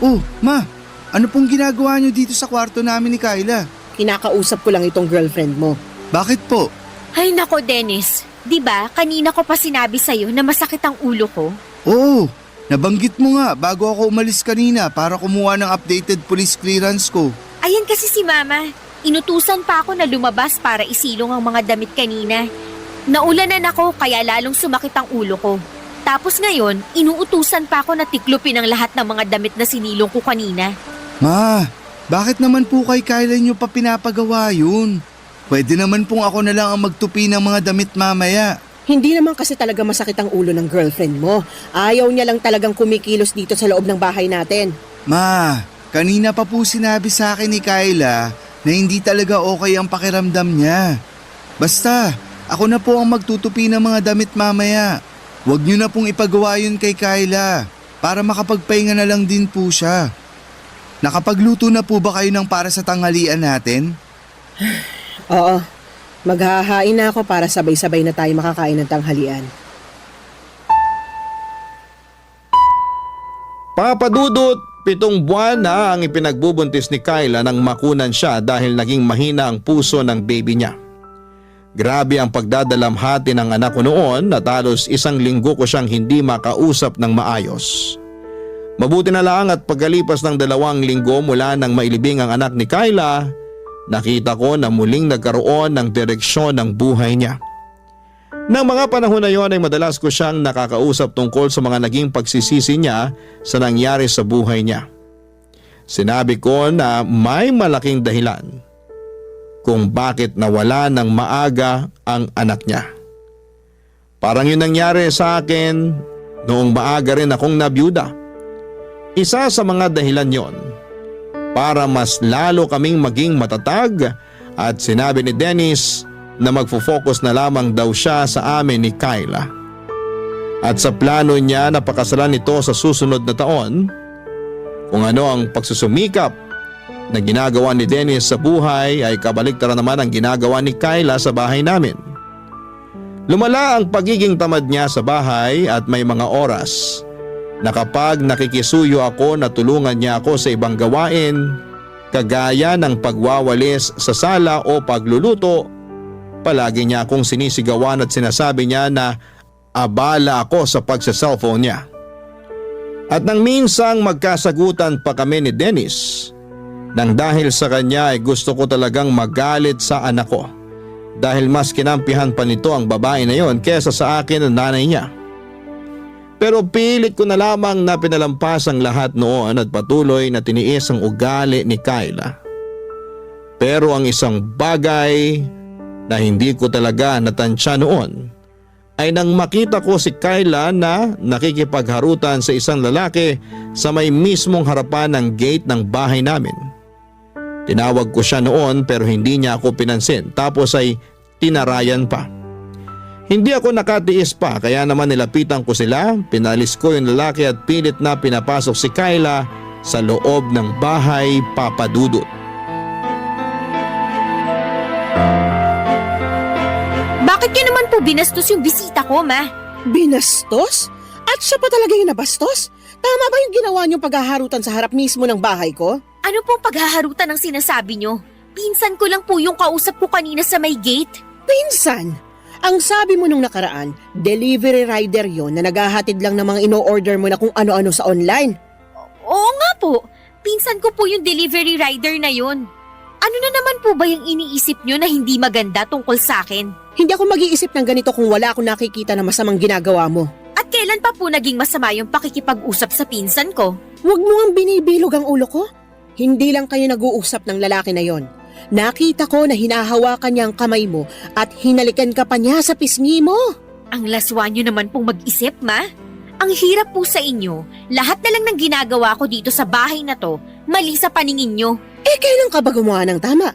Oh, ma, ano pong ginagawa niyo dito sa kwarto namin ni Kyla? Kinakausap ko lang itong girlfriend mo. Bakit po? Ay nako Dennis, di ba kanina ko pa sinabi sa'yo na masakit ang ulo ko? Oo, Nabanggit mo nga bago ako umalis kanina para kumuha ng updated police clearance ko. Ayan kasi si Mama. Inutusan pa ako na lumabas para isilong ang mga damit kanina. Naulanan ako kaya lalong sumakit ang ulo ko. Tapos ngayon, inuutusan pa ako na tiklupin ang lahat ng mga damit na sinilong ko kanina. Ma, bakit naman po kay Kyla nyo pa pinapagawa yun? Pwede naman pong ako na lang ang magtupi ng mga damit mamaya. Hindi naman kasi talaga masakit ang ulo ng girlfriend mo. Ayaw niya lang talagang kumikilos dito sa loob ng bahay natin. Ma, kanina pa po sinabi sa akin ni Kyla na hindi talaga okay ang pakiramdam niya. Basta, ako na po ang magtutupi ng mga damit mamaya. Huwag niyo na pong ipagawa yun kay Kyla para makapagpahinga na lang din po siya. Nakapagluto na po ba kayo ng para sa tanghalian natin? Oo, maghahain na ako para sabay-sabay na tayo makakain ng tanghalian. Papadudot, 7 buwan na ang ipinagbubuntis ni Kyla nang makunan siya dahil naging mahina ang puso ng baby niya. Grabe ang pagdadalamhati ng anak ko noon at halos 1 linggo ko siyang hindi makausap ng maayos. Mabuti na lang at pagkalipas ng 2 linggo mula nang mailibing ang anak ni Kyla, nakita ko na muling nagkaroon ng direksyon ng buhay niya. Nang mga panahon na yon ay madalas ko siyang nakakausap tungkol sa mga naging pagsisisi niya sa nangyari sa buhay niya. Sinabi ko na may malaking dahilan kung bakit nawala ng maaga ang anak niya. Parang yun nangyari sa akin noong maaga rin akong nabiyuda. Isa sa mga dahilan yon para mas lalo kaming maging matatag at sinabi ni Dennis na magfo-focus na lamang daw siya sa amin ni Kyla. At sa plano niya na pakasalan nito sa susunod na taon, kung ano ang pagsusumikap na ginagawa ni Dennis sa buhay ay kabaliktaran naman ang ginagawa ni Kyla sa bahay namin. Lumala ang pagiging tamad niya sa bahay at may mga oras na kapag nakikisuyo ako na tulungan niya ako sa ibang gawain, kagaya ng pagwawalis sa sala o pagluluto, palagi niya akong sinisigawan at sinasabi niya na abala ako sa pagsa-cellphone niya. At nang minsang magkasagutan pa kami ni Dennis, nang dahil sa kanya ay gusto ko talagang magalit sa anak ko dahil mas kinampihan pa nito ang babae na yon kesa sa akin ang nanay niya. Pero pilit ko na lamang na pinalampas ang lahat noon at patuloy na tiniis ang ugali ni Kyla. Pero ang isang bagay na hindi ko talaga natansya noon ay nang makita ko si Kyla na nakikipagharutan sa isang lalaki sa may mismong harapan ng gate ng bahay namin. Tinawag ko siya noon pero hindi niya ako pinansin tapos ay tinarayan pa. Hindi ako nakatiis pa kaya naman nilapitan ko sila, pinalis ko yung lalaki at pilit na pinapasok si Kyla sa loob ng bahay, Papadudot. Bakit niyo naman po binastos yung bisita ko, Ma? Binastos? At siya pa talaga yung nabastos? Tama ba yung ginawa niyong paghaharutan sa harap mismo ng bahay ko? Ano pong paghaharutan ang sinasabi niyo? Pinsan ko lang po yung kausap ko kanina sa may gate. Pinsan? Ang sabi mo nung nakaraan, delivery rider yon na naghahatid lang ng mga ino-order mo na kung ano-ano sa online. Oo nga po. Pinsan ko po yung delivery rider na yon. Ano na naman po ba yung iniisip niyo na hindi maganda tungkol sa akin? Hindi ako mag-iisip ng ganito kung wala akong nakikita na masamang ginagawa mo. At kailan pa po naging masama yung pakikipag-usap sa pinsan ko? Huwag mo ang binibilog ang ulo ko. Hindi lang kayo nag-uusap ng lalaki na yon. Nakita ko na hinahawakan niya ang kamay mo at hinalikan ka pa niya sa pisngi mo. Ang laswa niyo naman pong mag-isip, Ma. Ang hirap po sa inyo. Lahat na lang ng ginagawa ko dito sa bahay na to, mali sa paningin niyo. Eh kailan ka ba gumawa ng tama?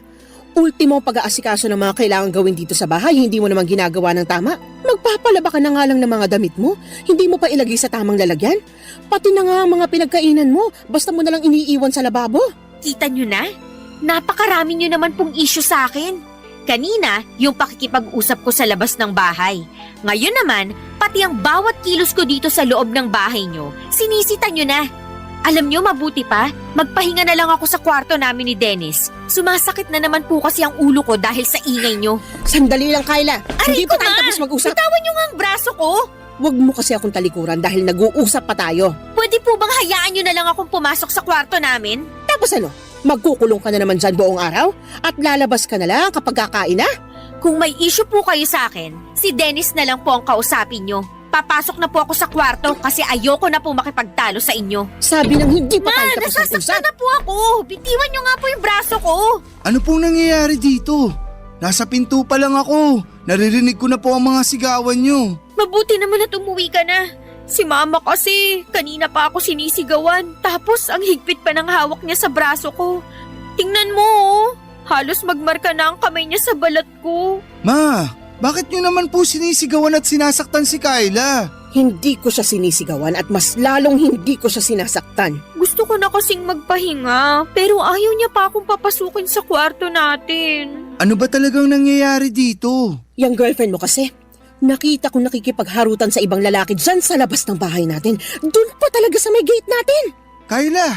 Ultimo pag-aasikaso ng mga kailangan gawin dito sa bahay, hindi mo naman ginagawa ng tama. Magpapalaba ka na nga lang ng mga damit mo, hindi mo pa ilagay sa tamang lalagyan. Pati na nga ang mga pinagkainan mo, basta mo nalang iniiwan sa lababo. Kita niyo na? Napakarami niyo naman pong issue sa akin. Kanina, yung pakikipag-usap ko sa labas ng bahay. Ngayon naman, pati ang bawat kilos ko dito sa loob ng bahay niyo, sinisita niyo na. Alam niyo, mabuti pa, magpahinga na lang ako sa kwarto namin ni Dennis. Sumasakit na naman po kasi ang ulo ko dahil sa ingay niyo. Sandali lang, Kyla. Aray Hindi ko, pa tayo Ma! tapos mag-usap. Bitawan niyo nga ang braso ko. Huwag mo kasi akong talikuran dahil nag-uusap pa tayo. Pwede po bang hayaan nyo na lang akong pumasok sa kwarto namin? Tapos ano, magkukulong ka na naman dyan buong araw? At lalabas ka na lang kapag kakain na? Kung may issue po kayo sa akin, si Dennis na lang po ang kausapin nyo. Papasok na po ako sa kwarto kasi ayoko na po makipagtalo sa inyo. Sabi ng hindi pa tayo tapos ng Nasasaktan usap. na po ako. Bitiwan nyo nga po yung braso ko. Ano pong nangyayari dito? Nasa pinto pa lang ako. Naririnig ko na po ang mga sigawan nyo. Mabuti naman at umuwi ka na. Si mama kasi, kanina pa ako sinisigawan. Tapos ang higpit pa ng hawak niya sa braso ko. Tingnan mo oh. Halos magmarka na ang kamay niya sa balat ko. Ma, bakit nyo naman po sinisigawan at sinasaktan si Kyla? Hindi ko siya sinisigawan at mas lalong hindi ko siya sinasaktan. Gusto ko na kasing magpahinga, pero ayaw niya pa akong papasukin sa kwarto natin. Ano ba talagang nangyayari dito? Yang girlfriend mo kasi, nakita ko nakikipagharutan sa ibang lalaki dyan sa labas ng bahay natin. Doon pa talaga sa may gate natin. Kyla,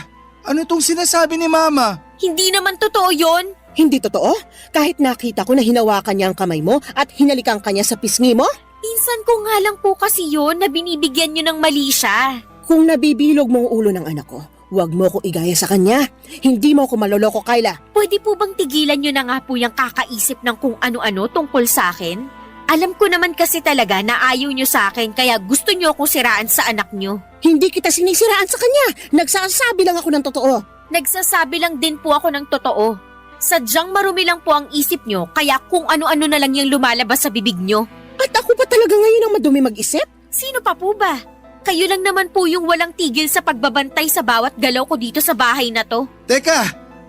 ano tong sinasabi ni Mama? Hindi naman totoo yon. Hindi totoo? Kahit nakita ko na hinawakan niya ang kamay mo at hinalikan ka niya sa pisngi mo? Insan ko nga lang po kasi yon na binibigyan niyo ng mali siya. Kung nabibilog mo ang ulo ng anak ko, huwag mo ko igaya sa kanya. Hindi mo ko maloloko, Kyla. Pwede po bang tigilan niyo na nga po yung kakaisip ng kung ano-ano tungkol sa akin? Alam ko naman kasi talaga na ayaw niyo sa akin kaya gusto niyo akong siraan sa anak niyo. Hindi kita sinisiraan sa kanya. Nagsasabi lang ako ng totoo. Nagsasabi lang din po ako ng totoo. Sadyang marumi lang po ang isip niyo kaya kung ano-ano na lang yung lumalabas sa bibig niyo. At ako pa talaga ngayon ang madumi mag-isip? Sino pa po ba? Kayo lang naman po yung walang tigil sa pagbabantay sa bawat galaw ko dito sa bahay na to. Teka,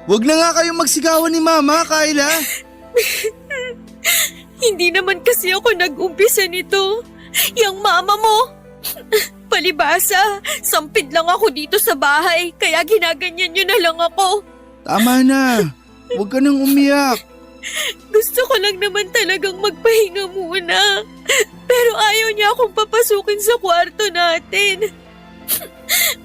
wag na nga kayong magsigawan ni Mama, Kyla. Hindi naman kasi ako nag-umpisa nito. Yang mama mo. Palibasa, sampid lang ako dito sa bahay kaya ginaganyan niyo na lang ako. Tama na. Huwag ka nang umiyak. Gusto ko lang naman talagang magpahinga muna. Pero ayaw niya akong papasukin sa kwarto natin.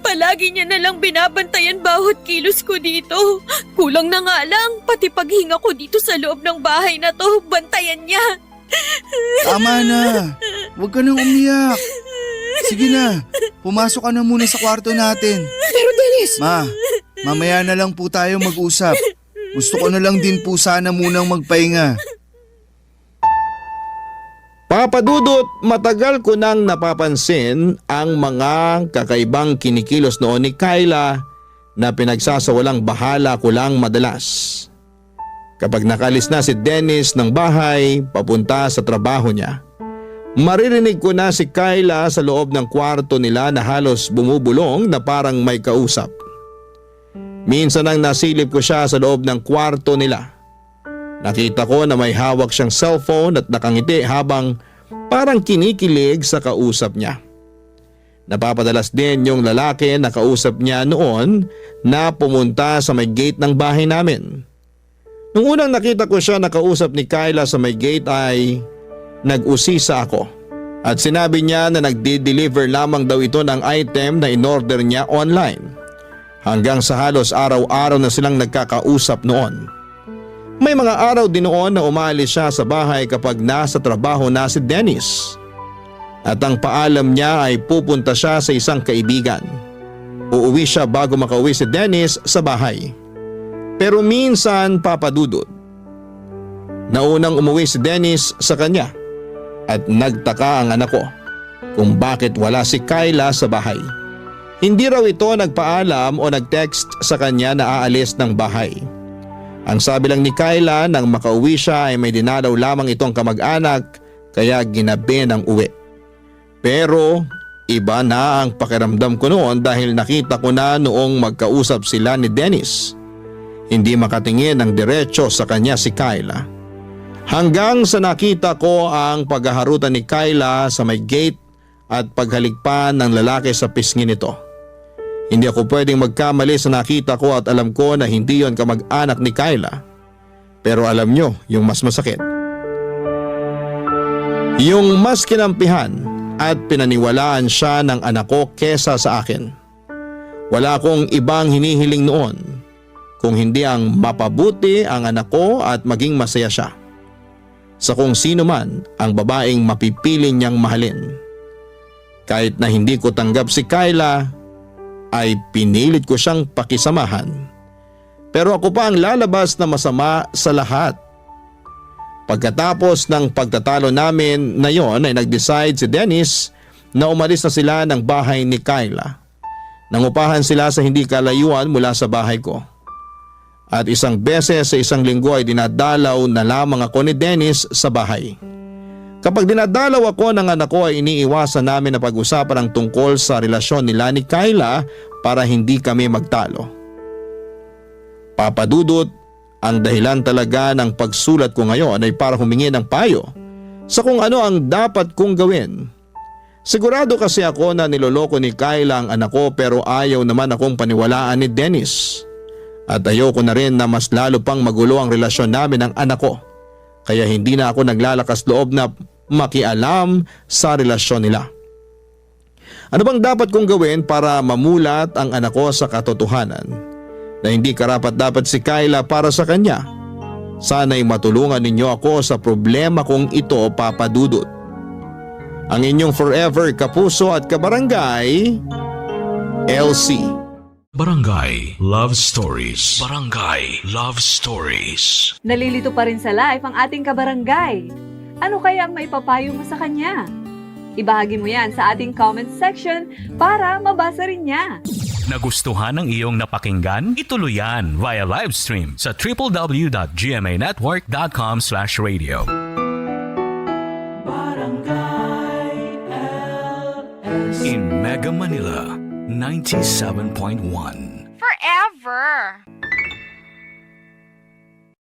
Palagi niya na lang binabantayan bawat kilos ko dito. Kulang na nga lang, pati paghinga ko dito sa loob ng bahay na to, bantayan niya. Tama na. Huwag ka nang umiyak. Sige na, pumasok ka na muna sa kwarto natin. Pero Dennis! Ma, mamaya na lang po tayo mag-usap. Gusto ko na lang din po sana munang magpahinga. Papa Dudut, matagal ko nang napapansin ang mga kakaibang kinikilos noon ni Kyla na pinagsasawalang bahala ko lang madalas. Kapag nakalis na si Dennis ng bahay papunta sa trabaho niya, maririnig ko na si Kyla sa loob ng kwarto nila na halos bumubulong na parang may kausap. Minsan nang nasilip ko siya sa loob ng kwarto nila. Nakita ko na may hawak siyang cellphone at nakangiti habang parang kinikilig sa kausap niya. Napapadalas din yung lalaki na kausap niya noon na pumunta sa may gate ng bahay namin. Nung unang nakita ko siya na kausap ni Kyla sa may gate ay nag-usisa ako at sinabi niya na nagdi-deliver lamang daw ito ng item na in-order niya online. Hanggang sa halos araw-araw na silang nagkakausap noon. May mga araw din noon na umalis siya sa bahay kapag nasa trabaho na si Dennis. At ang paalam niya ay pupunta siya sa isang kaibigan. Uuwi siya bago makauwi si Dennis sa bahay. Pero minsan papadudod. Naunang umuwi si Dennis sa kanya at nagtaka ang anak ko kung bakit wala si Kyla sa bahay. Hindi raw ito nagpaalam o nag-text sa kanya na aalis ng bahay. Ang sabi lang ni Kyla nang makauwi siya ay may dinadaw lamang itong kamag-anak kaya ginabi ng uwi. Pero iba na ang pakiramdam ko noon dahil nakita ko na noong magkausap sila ni Dennis. Hindi makatingin ng diretso sa kanya si Kyla. Hanggang sa nakita ko ang paghaharutan ni Kyla sa may gate at paghalikpan ng lalaki sa pisngi nito. Hindi ako pwedeng magkamali sa nakita ko at alam ko na hindi yon kamag-anak ni Kyla. Pero alam nyo yung mas masakit. Yung mas kinampihan at pinaniwalaan siya ng anak ko kesa sa akin. Wala akong ibang hinihiling noon kung hindi ang mapabuti ang anak ko at maging masaya siya. Sa kung sino man ang babaeng mapipili niyang mahalin. Kahit na hindi ko tanggap si Kyla, ay pinilit ko siyang pakisamahan. Pero ako pa ang lalabas na masama sa lahat. Pagkatapos ng pagtatalo namin na yon ay nag-decide si Dennis na umalis na sila ng bahay ni Kyla. Nangupahan sila sa hindi kalayuan mula sa bahay ko. At isang beses sa isang linggo ay dinadalaw na lamang ako ni Dennis sa bahay. Kapag dinadalaw ako ng anak ko ay iniiwasan namin na pag-usapan ang tungkol sa relasyon nila ni Kyla para hindi kami magtalo. Papa Dudut, ang dahilan talaga ng pagsulat ko ngayon ay para humingi ng payo sa kung ano ang dapat kong gawin. Sigurado kasi ako na niloloko ni Kyla ang anak ko pero ayaw naman akong paniwalaan ni Dennis. At ayoko na rin na mas lalo pang magulo ang relasyon namin ng anak ko. Kaya hindi na ako naglalakas loob na makialam sa relasyon nila. Ano bang dapat kong gawin para mamulat ang anak ko sa katotohanan na hindi karapat-dapat si Kyla para sa kanya? Sana'y matulungan ninyo ako sa problema kong ito, Papa Dudut. Ang inyong forever kapuso at kabarangay, LC. Barangay Love Stories. Barangay Love Stories. Nalilito pa rin sa life ang ating kabarangay. Ano kaya ang maipapayo mo sa kanya? Ibahagi mo yan sa ating comment section para mabasa rin niya. Nagustuhan ng iyong napakinggan? Ituloy yan via live stream sa www.gmanetwork.com/radio. In Mega Manila, 97.1. Forever!